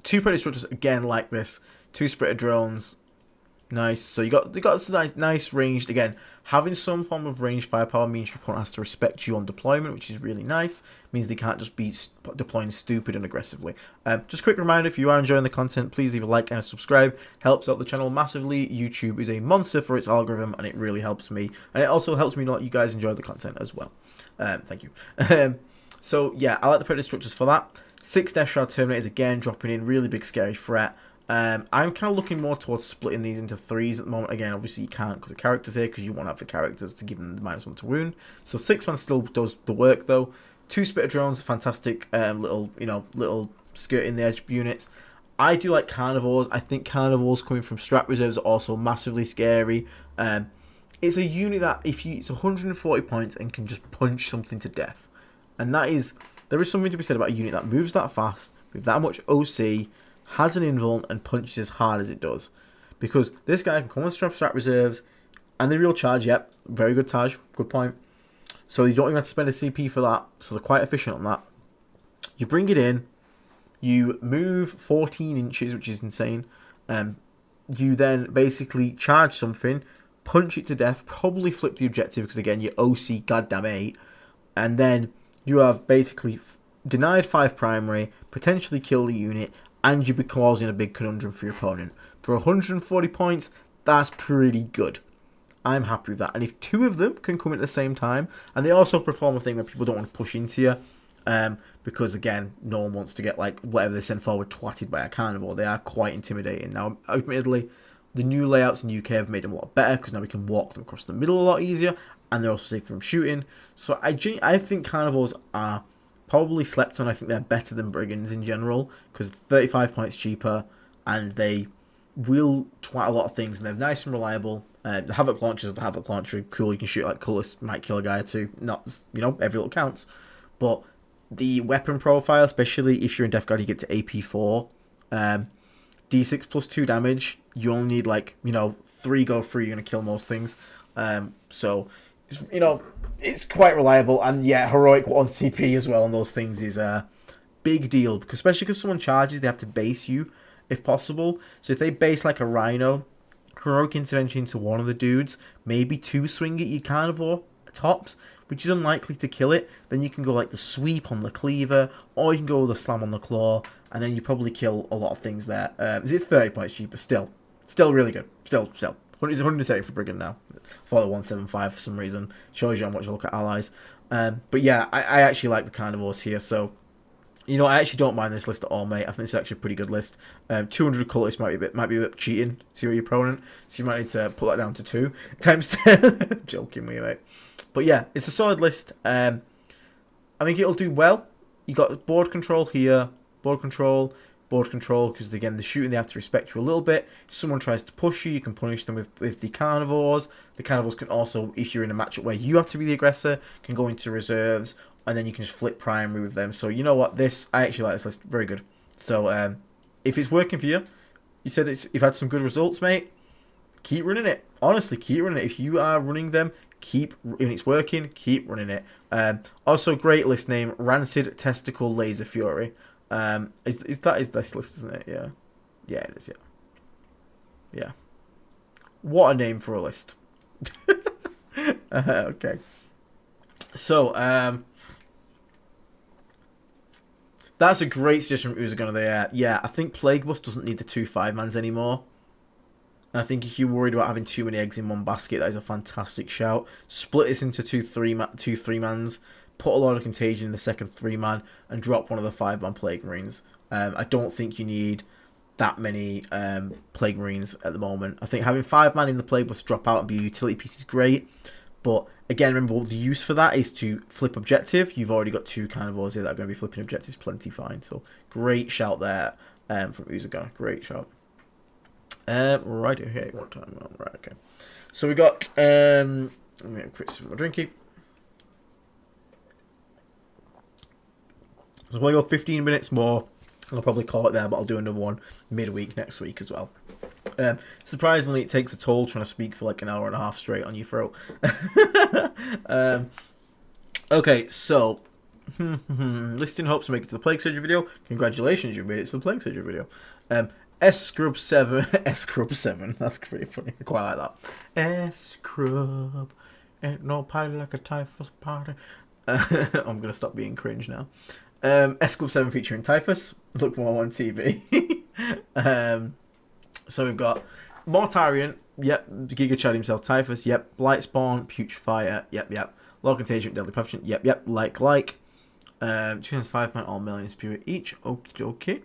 2 Predator Structures, again, like this. 2 Splitter Drones. Nice. So you got some nice ranged. Again, having some form of ranged firepower means your opponent has to respect you on deployment, which is really nice. It means they can't just be deploying stupid and aggressively. Just a quick reminder, if you are enjoying the content, please leave a like and a subscribe. Helps out the channel massively. YouTube is a monster for its algorithm, and it really helps me. And it also helps me know that you guys enjoy the content as well. Thank you. So yeah, I like the Predator Structures for that. 6 Death Shroud Terminators, again, dropping in. Really big, scary threat. I'm kind of looking more towards splitting these into 3s at the moment. Again, obviously you can't because the characters here, because you want to have the characters to give them the -1 to wound. So 6-man still does the work though. 2 Splitter Drones, fantastic little skirting the edge units. I do like Carnivores. I think Carnivores coming from Strat Reserves are also massively scary. It's a unit that it's 140 points and can just punch something to death. And there is something to be said about a unit that moves that fast, with that much OC, has an invuln, and punches as hard as it does. Because this guy can come on Strat Reserves, and the real charge, yep, very good charge, good point. So you don't even have to spend a CP for that, so they're quite efficient on that. You bring it in, you move 14 inches, which is insane. You then basically charge something, punch it to death, probably flip the objective, because again, you OC goddamn 8, and then you have basically denied 5 primary, potentially kill the unit, and you'd be causing a big conundrum for your opponent. For 140 points, that's pretty good. I'm happy with that. And if 2 of them can come at the same time, and they also perform a thing where people don't want to push into you, because again, no one wants to get like whatever they send forward twatted by a carnivore. They are quite intimidating. Now, admittedly, the new layouts in the UK have made them a lot better, because now we can walk them across the middle a lot easier, and they're also safe from shooting. So I think carnivores are probably slept on. I think they're better than brigands in general, because 35 points cheaper, and they will twat a lot of things, and they're nice and reliable. The Havoc launchers, the Havoc launcher, cool. You can shoot like cultists, might kill a guy or 2. Not, every little counts. But the weapon profile, especially if you're in Death Guard, you get to AP4. D6 plus 2 damage. You only need 3 go through. You're gonna kill most things. So it's quite reliable, and yeah, heroic 1 CP as well on those things is a big deal, especially because someone charges, they have to base you if possible. So if they base like a Rhino, heroic intervention to one of the dudes, maybe 2 swing at your Carnivore tops, which is unlikely to kill it. Then you can go like the sweep on the Cleaver, or you can go with the slam on the Claw, and then you probably kill a lot of things there. Is it 30 points cheaper? Still really good. Still. It's 170 for Brigand now. For the 175 for some reason. Shows you how much I look at allies. But yeah, I actually like the Carnivores here. So, I actually don't mind this list at all, mate. I think it's actually a pretty good list. 200 cultists might be a bit cheating to your opponent. So you might need to put that down to 2 times 10. Joking with you, mate. But yeah, it's a solid list. I think it'll do well. You got board control here. Board control, because again, the shooting, they have to respect you a little bit. If someone tries to push you, you can punish them with the Carnivores. The Carnivores can also, if you're in a matchup where you have to be the aggressor, can go into reserves, and then you can just flip primary with them. So you know what, I actually like this list, very good. So if it's working for you, you said you've had some good results, mate, keep running it. Honestly, keep running it. If you are running them, and it's working, keep running it. Also, great list name, Rancid Testicle Laser Fury. Is this list, isn't it? Yeah, it is. Yeah. What a name for a list. Okay. So that's a great suggestion from Uzagon there. Yeah, I think Plague Bus doesn't need the 2 5-mans anymore. And I think if you're worried about having too many eggs in one basket, that is a fantastic shout. Split this into 2 3-mans. Put a lot of contagion in the second 3-man, and drop one of the 5-man Plague Marines. I don't think you need that many Plague Marines at the moment. I think having 5-man in the Plague Bus drop out and be a utility piece is great. But again, remember, the use for that is to flip objective. You've already got 2 Carnivores here that are going to be flipping objectives plenty fine. So great shout there from Uzaga. Great shout. Right, okay, what time? Right, okay. So we got, let me have a quick sip of my drinky. So we'll go 15 minutes more. I'll probably call it there, but I'll do another one midweek next week as well. Surprisingly, it takes a toll trying to speak for like an hour and a half straight on your throat. Okay, so listing hopes to make it to the plague surgery video. Congratulations, you made it to the plague surgery video. S Scrub 7, S Scrub 7. That's pretty funny. I quite like that. S Scrub, ain't no party like a typhus party. I'm gonna stop being cringe now. S Club 7 featuring Typhus. Look more on TV. So we've got Mortarion. Yep. Giga Chad himself. Typhus. Yep. Blightspawn. Putrefire. Yep. Law Contagion. Deadly Pathogen. Yep. Like. 2 times 5 man, all million spirit each. Okay.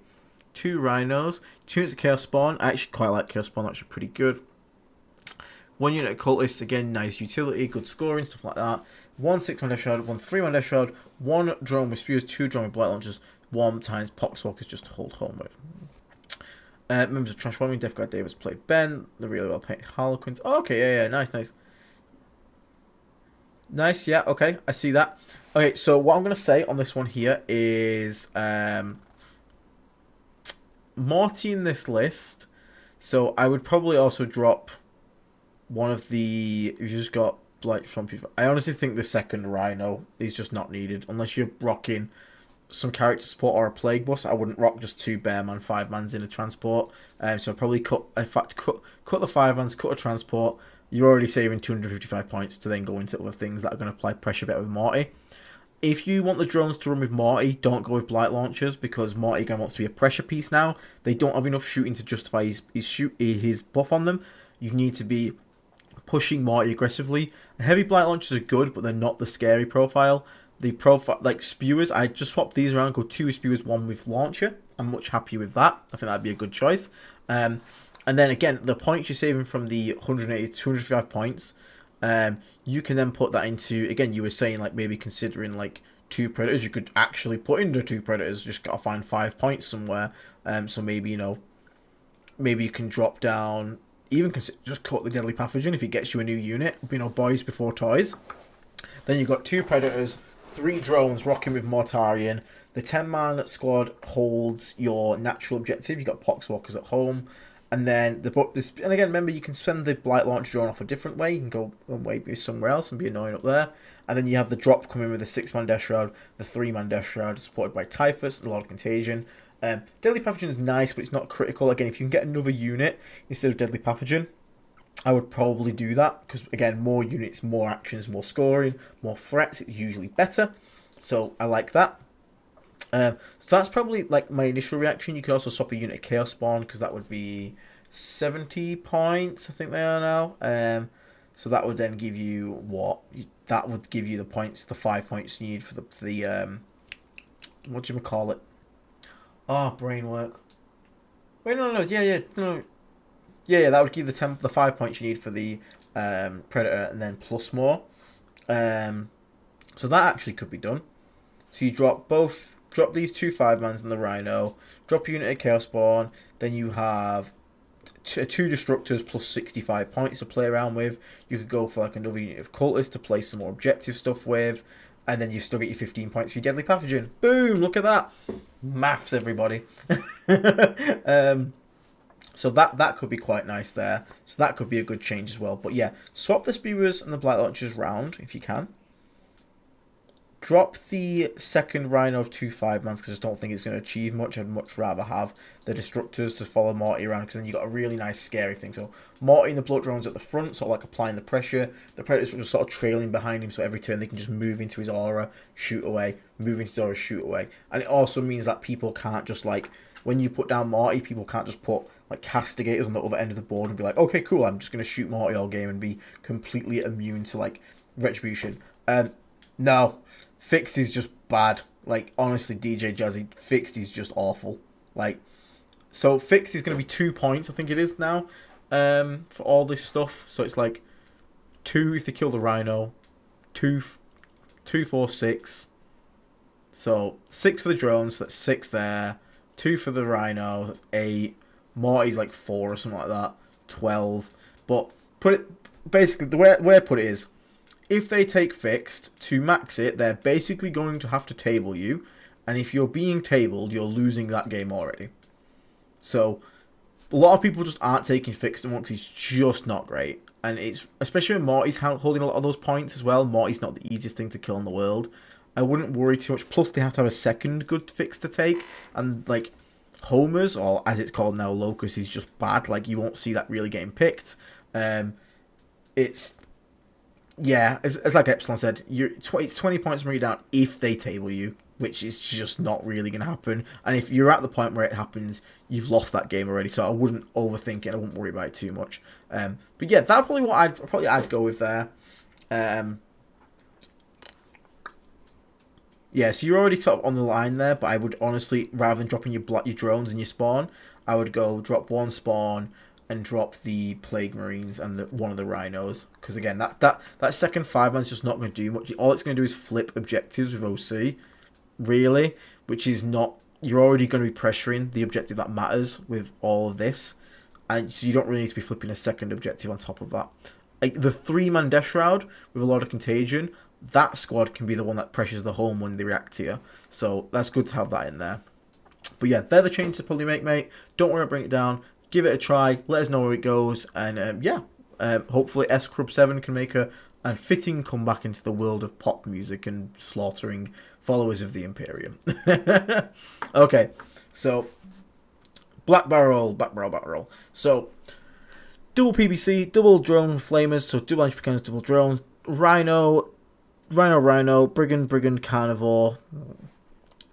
2 Rhinos. 2 units of Chaos Spawn. I actually quite like Chaos Spawn. Actually pretty good. 1 unit of Cultists. Again, nice utility. Good scoring. Stuff like that. 1 6-1 Death Shroud, 1 3-1 Death Shroud, 1 drone with spears, 2 drone with blight launchers, 1 times Poxwalkers just to hold home with. Members of Transforming, Death Guard Davis played Ben, the really well painted Harlequins. Oh, okay, yeah, nice. Nice, yeah, okay, I see that. Okay, so what I'm going to say on this one here is Morty in this list, so I would probably also drop one of the, if you just got Blight from people. I honestly think the second Rhino is just not needed unless you're rocking some character support or a plague bus. I wouldn't rock just 2 bearman 5-mans in a transport. So I'd probably cut the 5-mans, cut a transport. You're already saving 255 points to then go into other things that are going to apply pressure better with Morty. If you want the drones to run with Morty, don't go with blight launchers because Morty again wants to be a pressure piece now. They don't have enough shooting to justify his buff on them. You need to be pushing Morty aggressively. The heavy blight launchers are good, but they're not the scary profile. The profile, like spewers, I just swap these around, go 2 spewers, 1 with launcher. I'm much happier with that. I think that'd be a good choice. And then again, the points you're saving from the 180 to 255 points, you can then put that into, again, you were saying like maybe considering like 2 predators, you could actually put into 2 predators, just gotta find 5 points somewhere. So maybe, you know, maybe you can drop down, even just cut the Deadly Pathogen if it gets you a new unit, you know, boys before toys. Then you've got 2 predators, 3 drones rocking with Mortarion. The 10-man squad holds your natural objective. You've got Poxwalkers at home. And then, and again, remember, you can spend the Blight Launch drone off a different way. You can go maybe somewhere else and be annoying up there. And then you have the drop coming with the 6-man Death Shroud, the 3-man Death Shroud, supported by Typhus, the Lord of Contagion. Deadly Pathogen is nice, but it's not critical. Again, if you can get another unit instead of Deadly Pathogen, I would probably do that. Because, again, more units, more actions, more scoring, more threats. It's usually better. So, I like that. So that's probably like my initial reaction. You could also swap a unit of Chaos Spawn because that would be 70 points, I think they are now. So that would then give you what? That would give you the points, the 5 points you need for the what do you call it? Oh, brain work. Wait, no, yeah, that would give the 5 points you need for the Predator and then plus more. So that actually could be done. So you drop these 2 5-mans and the Rhino, drop a unit of Chaos Spawn, then you have 2 Destructors plus 65 points to play around with. You could go for like another unit of Cultists to play some more objective stuff with, and then you still get your 15 points for your Deadly Pathogen. Boom, look at that. Maths, everybody. So that could be quite nice there. So that could be a good change as well. But yeah, swap the Spewers and the Blight Launchers round if you can. Drop the second Rhino of 2 5-mans because I just don't think it's going to achieve much. I'd much rather have the Destructors to follow Morty around because then you've got a really nice scary thing. So Morty and the Blood Drones at the front, sort of like applying the pressure. The Predators are just sort of trailing behind him, so every turn they can just move into his aura, shoot away, move into his aura, shoot away. And it also means that people can't just like, when you put down Morty, people can't just put like Castigators on the other end of the board and be like, okay, cool, I'm just going to shoot Morty all game and be completely immune to like Retribution. No. Fixed is just bad. Like, honestly, DJ Jazzy, Fixed is just awful. Like, so Fixed is going to be 2 points, I think it is now, for all this stuff. So it's like 2 if they kill the Rhino, 2, 4, 6. So 6 for the drones, so that's 6 there. 2 for the Rhino, that's 8. Morty's like 4 or something like that, 12. But put it basically the way I put it is, if they take fixed to max it, they're basically going to have to table you, and if you're being tabled, you're losing that game already. So a lot of people just aren't taking fixed and because he's just not great. And it's especially when Morty's holding a lot of those points as well. Morty's not the easiest thing to kill in the world. I wouldn't worry too much. Plus, they have to have a second good fix to take. And, like, Homer's, or as it's called now, Locust, is just bad. Like, you won't see that really getting picked. It's... Yeah, as like Epsilon said, it's 20 points from you down if they table you, which is just not really going to happen. And if you're at the point where it happens, you've lost that game already. So I wouldn't overthink it. I wouldn't worry about it too much. But yeah, that's probably what I'd go with there. Yeah, so you're already top on the line there, but I would honestly, rather than dropping your drones and your spawn, I would go drop one spawn and drop the Plague Marines and one of the Rhinos. Because again, that second 5-man's just not going to do much. All it's going to do is flip objectives with OC, really, which is not... You're already going to be pressuring the objective that matters with all of this. And so you don't really need to be flipping a second objective on top of that. Like the 3-man Death Shroud with a lot of contagion, that squad can be the one that pressures the home when they react to you. So that's good to have that in there. But yeah, they're the changes to probably make, mate. Don't want to bring it down. Give it a try. Let us know where it goes. And hopefully S-Crub7 can make a fitting comeback into the world of pop music and slaughtering followers of the Imperium. Okay, so Black Barrel. So double PBC, double drone flamers, so double HP cannons, double drones, Rhino, Brigand, Carnivore,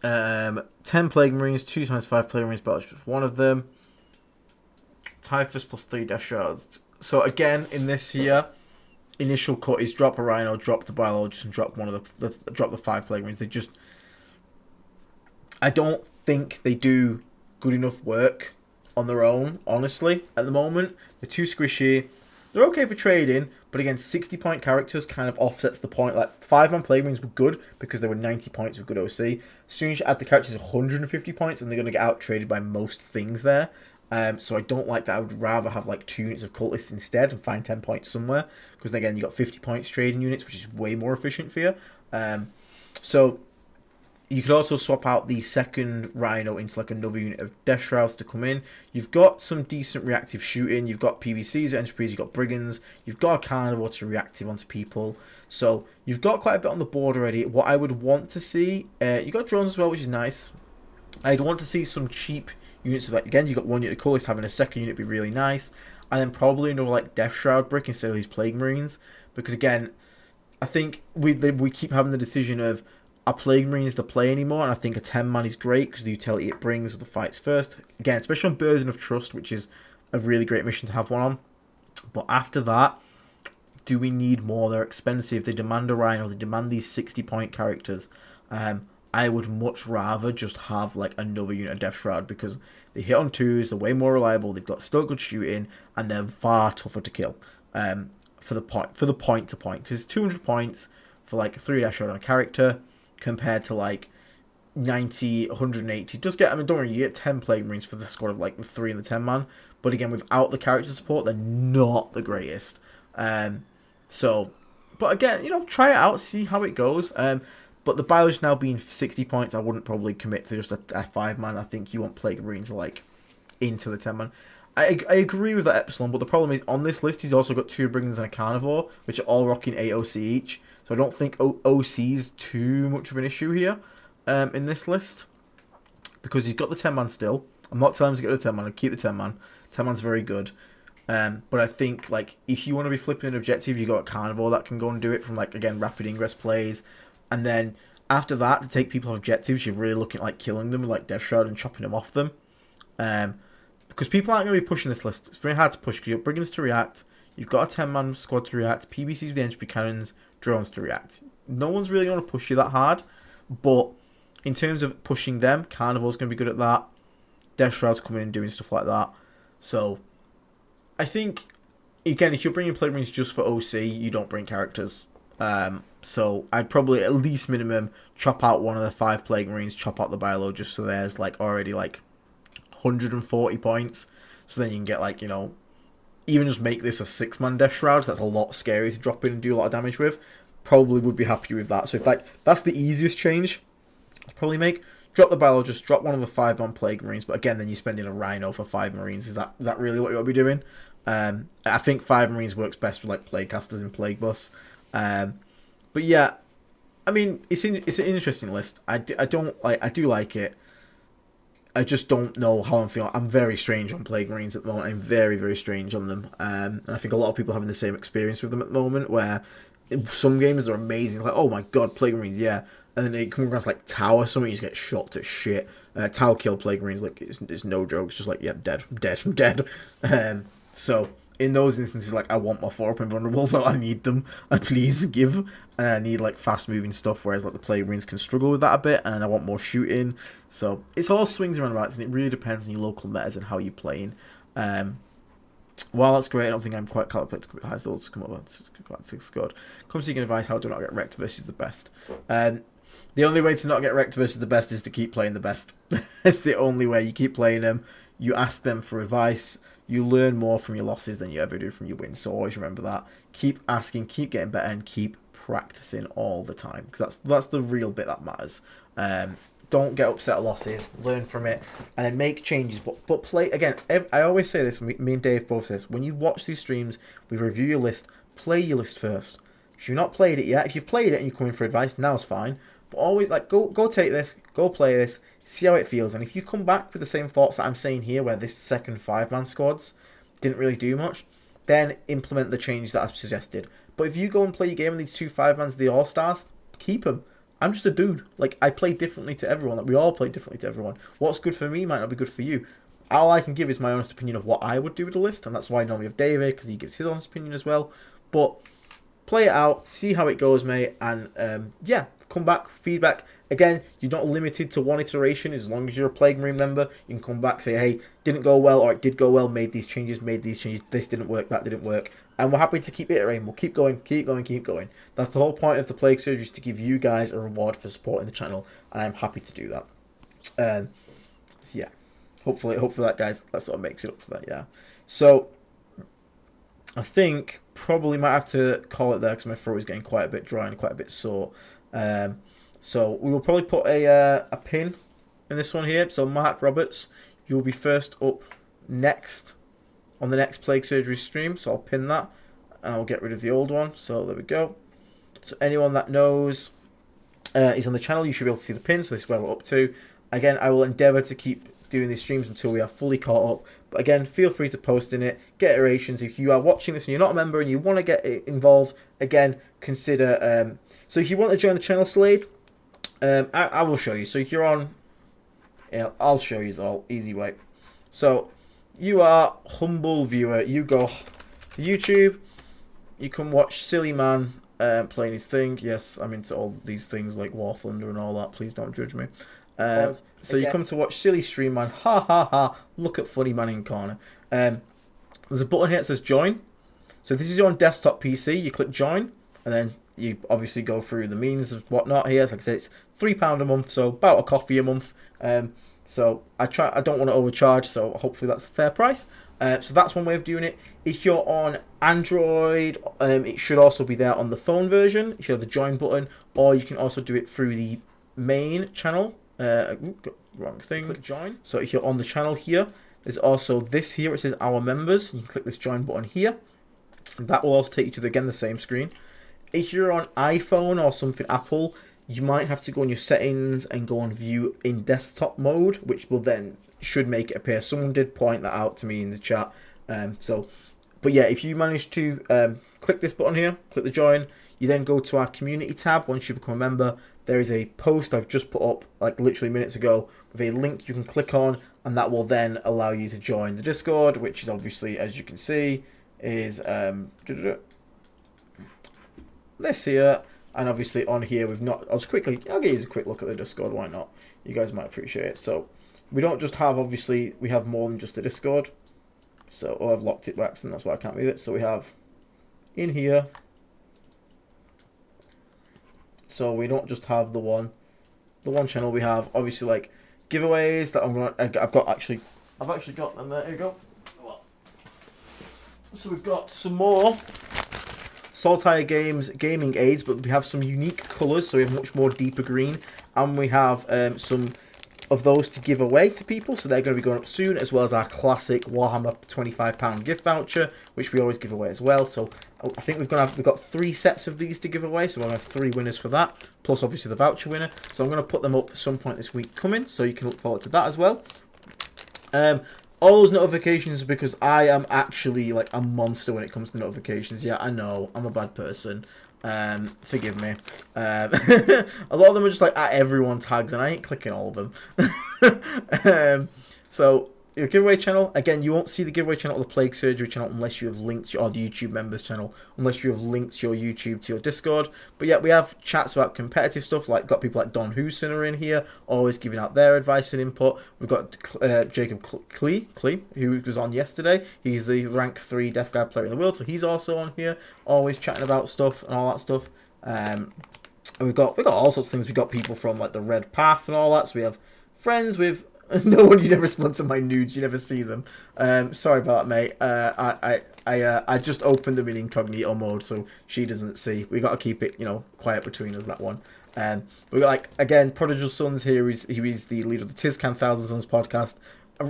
10 Plague Marines, 2 times 5 Plague Marines, but just one of them. Typhus plus 3 Death Shards. So again, in this here, initial cut is drop a Rhino, drop the Biologist, and drop one of drop the 5 Plague Marines. They just... I don't think they do good enough work on their own, honestly, at the moment. They're too squishy. They're okay for trading, but again, 60-point characters kind of offsets the point. Like, 5-man Plague Marines were good because they were 90 points with good OC. As soon as you add the characters 150 points, and they're going to get out-traded by most things there. So I don't like that. I would rather have like 2 units of cultists instead and find 10 points somewhere. Because again, you got 50 points trading units, which is way more efficient for you. So you could also swap out the second Rhino into like another unit of Death Shrouds to come in. You've got some decent reactive shooting. You've got PVCs, Enterprise, you've got Brigands. You've got a Carnivore to reactive onto people. So you've got quite a bit on the board already. What I would want to see, you got drones as well, which is nice. I'd want to see some cheap units. Like again, you got 1 unit of Cultists, having a second unit be really nice, and then probably another like Death Shroud brick instead of these Plague Marines. Because again, I think we keep having the decision of are Plague Marines to play anymore, and I think a 10-man is great because the utility it brings with the fights first. Again, especially on Burden of Trust, which is a really great mission to have one on. But after that, do we need more? They're expensive. They demand a Rhino. They demand these 60-point characters. I would much rather just have like another unit of Death Shroud because they hit on 2s, they're way more reliable, they've got still good shooting, and they're far tougher to kill. For the point to point, because it's 200 points for like 3 Death Shroud on a character compared to like 90, 180. Just get, I mean, don't worry, you get 10 Plague Marines for the squad of like the 3 and the 10-man, but again, without the character support, they're not the greatest. But again, you know, try it out, see how it goes. But the biologist now being 60 points, I wouldn't probably commit to just a 5-man. I think you want Plague Marines like into the 10-man. I agree with that Epsilon, but the problem is on this list he's also got 2 Brigands and a Carnivore, which are all rocking 8 OC each. So I don't think OC is too much of an issue here in this list. Because he's got the 10-man still. I'm not telling him to get the 10-man, I'll keep the 10-man. 10-man's very good. But I think like if you want to be flipping an objective, you got a Carnivore that can go and do it from like, again, rapid ingress plays. And then after that, to take people off objectives, you're really looking at like killing them with like Death Shroud and chopping them off them. Because people aren't going to be pushing this list. It's very hard to push because you've got Brigands to react, you've got a 10-man squad to react, PBCs with the entry cannons, drones to react. No one's really going to push you that hard. But in terms of pushing them, Carnivore's going to be good at that. Death Shroud's coming in and doing stuff like that. So I think, again, if you're bringing Plague Marines just for OC, you don't bring characters. So I'd probably at least minimum chop out one of the 5 Plague Marines, chop out the Biologist, so there's like already like 140 points. So then you can get like, you know, even just make this a 6-man Death Shroud. That's a lot scary to drop in and do a lot of damage with. Probably would be happy with that. So if like that's the easiest change I'd probably make. Drop the biologist, drop one of the 5-man Plague Marines, but again, then you're spending a Rhino for 5 Marines. Is that really what you ought to be doing? I think 5 Marines works best with like Plague Casters in Plague Bus. But yeah, I mean, it's an interesting list. I do like it. I just don't know how I'm feeling. I'm very strange on Plague Marines at the moment. I'm very, very strange on them. And I think a lot of people are having the same experience with them at the moment, where some games are amazing. It's like, oh my god, Plague Marines, yeah. And then they come across like Tower, something you just get shot to shit. Tower kill Plague Marines, like it's no joke. It's just like, yeah, dead, I'm dead. So in those instances, like I want my 4-up invulnerables, so I need them. Please give. And I need like fast moving stuff, whereas like the Plague Marines can struggle with that a bit, and I want more shooting. So it's all swings and roundabouts, and it really depends on your local metas and how you're playing. While that's great, I don't think I'm quite calibrated to high still to come up. It's quite good. Come seeking advice how to not get wrecked versus the best. The only way to not get wrecked versus the best is to keep playing the best. It's the only way. You keep playing them. You ask them for advice. You learn more from your losses than you ever do from your wins. So always remember that. Keep asking, keep getting better, and keep practicing all the time. Because that's the real bit that matters. Don't get upset at losses. Learn from it. And then make changes. But play, again, I always say this. Me and Dave both say this. When you watch these streams, we review your list. Play your list first. If you've not played it yet, if you've played it and you're coming for advice, now's fine. But always, like, go take this, go play this, see how it feels. And if you come back with the same thoughts that I'm saying here, where this second 5-man squads didn't really do much, then implement the change that I've suggested. But if you go and play your game with these 2 5-mans, the All-Stars, keep them. I'm just a dude. Like, I play differently to everyone. Like, we all play differently to everyone. What's good for me might not be good for you. All I can give is my honest opinion of what I would do with the list, and that's why I normally have David, because he gives his honest opinion as well. But play it out, see how it goes, mate, and yeah, come back, feedback. Again, you're not limited to one iteration. As long as you're a Plague Marine member, you can come back, say, hey, didn't go well, or it did go well, made these changes, this didn't work, that didn't work. And we're happy to keep iterating. We'll keep going. That's the whole point of the Plague Surgery, is to give you guys a reward for supporting the channel, and I'm happy to do that. So yeah, hopefully that, guys, that sort of makes it up for that, yeah. So I think probably might have to call it there, because my throat is getting quite a bit dry and quite a bit sore. So we will probably put a pin in this one here. So Mark Roberts, you'll be first up next on the next Plague Surgery stream. So I'll pin that, and I'll get rid of the old one. So there we go. So anyone that knows is on the channel, you should be able to see the pin. So this is where we're up to. Again, I will endeavour to keep doing these streams until we are fully caught up. But again, feel free to post in it, get iterations. If you are watching this and you're not a member and you want to get involved, again, consider. So if you want to join the channel, Slade, I will show you. So if you're on, yeah, I'll show you all. Easy way. So you are humble viewer. You go to YouTube. You can watch Silly Man playing his thing. Yes, I'm into all these things like War Thunder and all that. Please don't judge me. So you come to watch Silly Stream Man. Ha ha ha. Look at funny man in corner. There's a button here that says join. So this is on desktop PC. You click join, and then you obviously go through the means of whatnot here. So like I said, it's £3 a month, so about a coffee a month. So I don't want to overcharge, so hopefully that's a fair price. So that's one way of doing it. If you're on Android, it should also be there on the phone version. You should have the join button, or you can also do it through the main channel. Wrong thing. Click join. So if you're on the channel here, there's also this here. It says our members. You can click this join button here. That will also take you to the same screen. If you're on iPhone or something Apple, you might have to go on your settings and go on view in desktop mode, which will then should make it appear. Someone did point that out to me in the chat. But yeah, if you manage to click this button here, click the join, you then go to our community tab. Once you become a member, there is a post I've just put up like literally minutes ago with a link you can click on, and that will then allow you to join the Discord, which is obviously, as you can see, is this here. And obviously on here we've not, I'll give you a quick look at the Discord, why not? You guys might appreciate it. So we don't just have, obviously we have more than just the Discord. So I've locked it back, and that's why I can't move it. So we have in here, so we don't just have the one channel. We have obviously like giveaways that I've got actually, I've actually got them there. Here you go. So we've got some more Saltire Games gaming aids, but we have some unique colours, so we have much more deeper green, and we have some of those to give away to people, so they're going to be going up soon, as well as our classic Warhammer £25 gift voucher, which we always give away as well. So I think we've got 3 sets of these to give away, so we're going to have 3 winners for that, plus obviously the voucher winner. So I'm going to put them up at some point this week coming, so you can look forward to that as well. All those notifications, because I am actually like a monster when it comes to notifications. Yeah, I know, I'm a bad person. Forgive me. A lot of them are just like at everyone tags, and I ain't clicking all of them. So your giveaway channel, again, you won't see the giveaway channel or the Plague Surgery channel unless you have linked or the YouTube members channel, unless you have linked your YouTube to your Discord. But yeah, we have chats about competitive stuff, like got people like Don Hooson are in here, always giving out their advice and input. We've got Jacob Klee, who was on yesterday. He's the rank 3 Death Guard player in the world, so he's also on here, always chatting about stuff and all that stuff. And we've got all sorts of things. We've got people from like the Red Path and all that. So we have friends with no one. You never respond to my nudes. You never see them. Sorry about that, mate. I just opened them in incognito mode, so she doesn't see. We got to keep it, quiet between us, that one. We got, like, again, Prodigal Sons here. He is the leader of the Tizcan Thousand Sons podcast.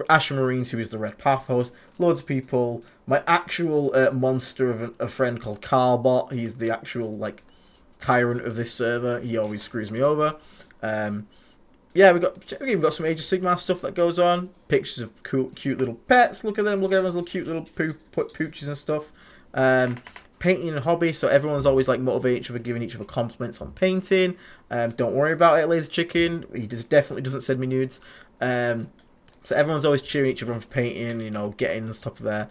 Asher Marines, who is the Red Path host. Loads of people. My actual monster of a friend called Carbot. He's the actual, like, tyrant of this server. He always screws me over. Yeah, we've got some Age of Sigmar stuff that goes on. Pictures of cute little pets. Look at them. Look at everyone's little cute little pooches and stuff. Painting and hobby. So everyone's always like motivating each other, giving each other compliments on painting. Don't worry about it, Laser Chicken. He definitely doesn't send me nudes. So everyone's always cheering each other on for painting, getting and stuff there.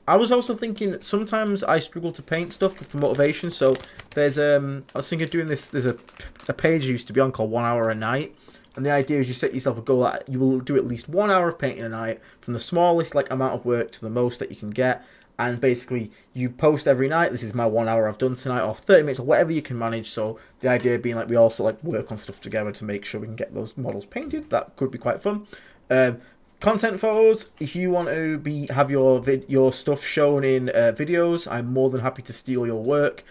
I was also thinking sometimes I struggle to paint stuff for motivation. So there's I was thinking of doing this. There's a page I used to be on called 1 hour a night, and the idea is you set yourself a goal that you will do at least 1 hour of painting a night, from the smallest like amount of work to the most that you can get. And basically you post every night, this is my 1 hour I've done tonight, or 30 minutes, or whatever you can manage. So the idea being like we also like work on stuff together to make sure we can get those models painted. That could be quite fun. Content photos. If you want to have your stuff shown in videos, I'm more than happy to steal your work.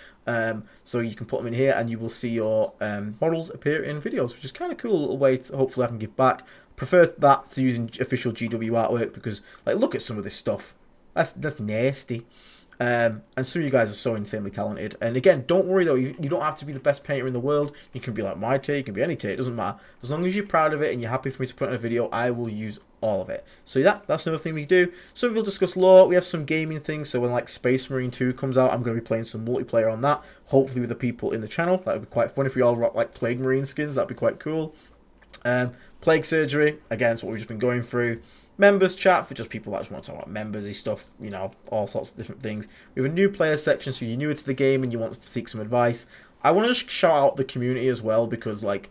So you can put them in here, and you will see your models appear in videos, which is kind of cool. A little way to hopefully I can give back. Prefer that to using official GW artwork, because like look at some of this stuff. That's nasty. And some of you guys are so insanely talented. And again, don't worry though, you don't have to be the best painter in the world. You can be like my take, you can be any take, it doesn't matter. As long as you're proud of it and you're happy for me to put in a video, I will use all of it. So yeah, that's another thing we do. So we'll discuss lore. We have some gaming things. So when like Space Marine 2 comes out, I'm going to be playing some multiplayer on that. Hopefully with the people in the channel. That would be quite fun if we all rock like Plague Marine skins. That'd be quite cool. Plague Surgery, again, that's what we've just been going through. Members chat for just people that just want to talk about members-y stuff, all sorts of different things. We have a new player section, so you're newer to the game and you want to seek some advice. I want to shout out the community as well, because like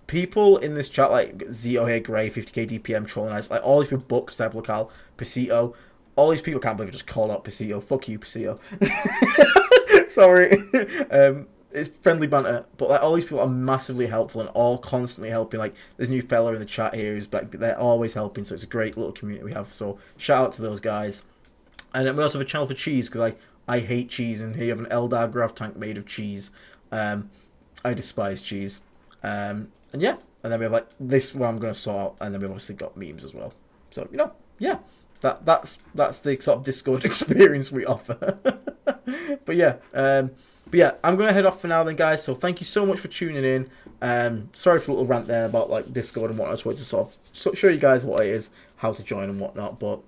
people in this chat, like Zio here, Grey, 50k DPM, Trolling Ice, like all these people, Buck, Sepulchral, Pasito, all these people, can't believe I just called out Pasito. Fuck you, Pasito. Sorry. It's friendly banter, but like all these people are massively helpful and all constantly helping. Like there's a new fella in the chat here who's like they're always helping, so it's a great little community we have. So shout out to those guys. And then we also have a channel for cheese, because I hate cheese, and here you have an Eldar grav tank made of cheese. I despise cheese. And yeah, and then we have like this where I'm gonna sort out, and then we've obviously got memes as well. So yeah, that's the sort of Discord experience we offer. But yeah, I'm going to head off for now then, guys. So thank you so much for tuning in. Sorry for a little rant there about like Discord and whatnot. I just wanted to sort of show you guys what it is, how to join and whatnot. But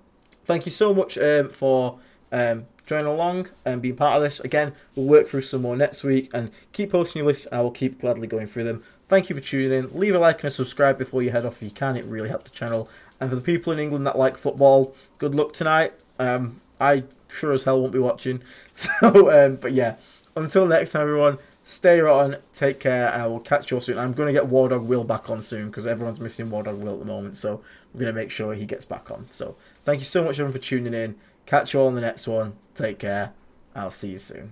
thank you so much for joining along and being part of this. Again, we'll work through some more next week, and keep posting your lists, and I will keep gladly going through them. Thank you for tuning in. Leave a like and a subscribe before you head off if you can. It really helps the channel. And for the people in England that like football, good luck tonight. I sure as hell won't be watching. So, but yeah. Until next time, everyone, stay on, take care, and I will catch you all soon. I'm going to get War Dog Will back on soon, because everyone's missing War Dog Will at the moment, so we're going to make sure he gets back on. So thank you so much, everyone, for tuning in. Catch you all in the next one. Take care. I'll see you soon.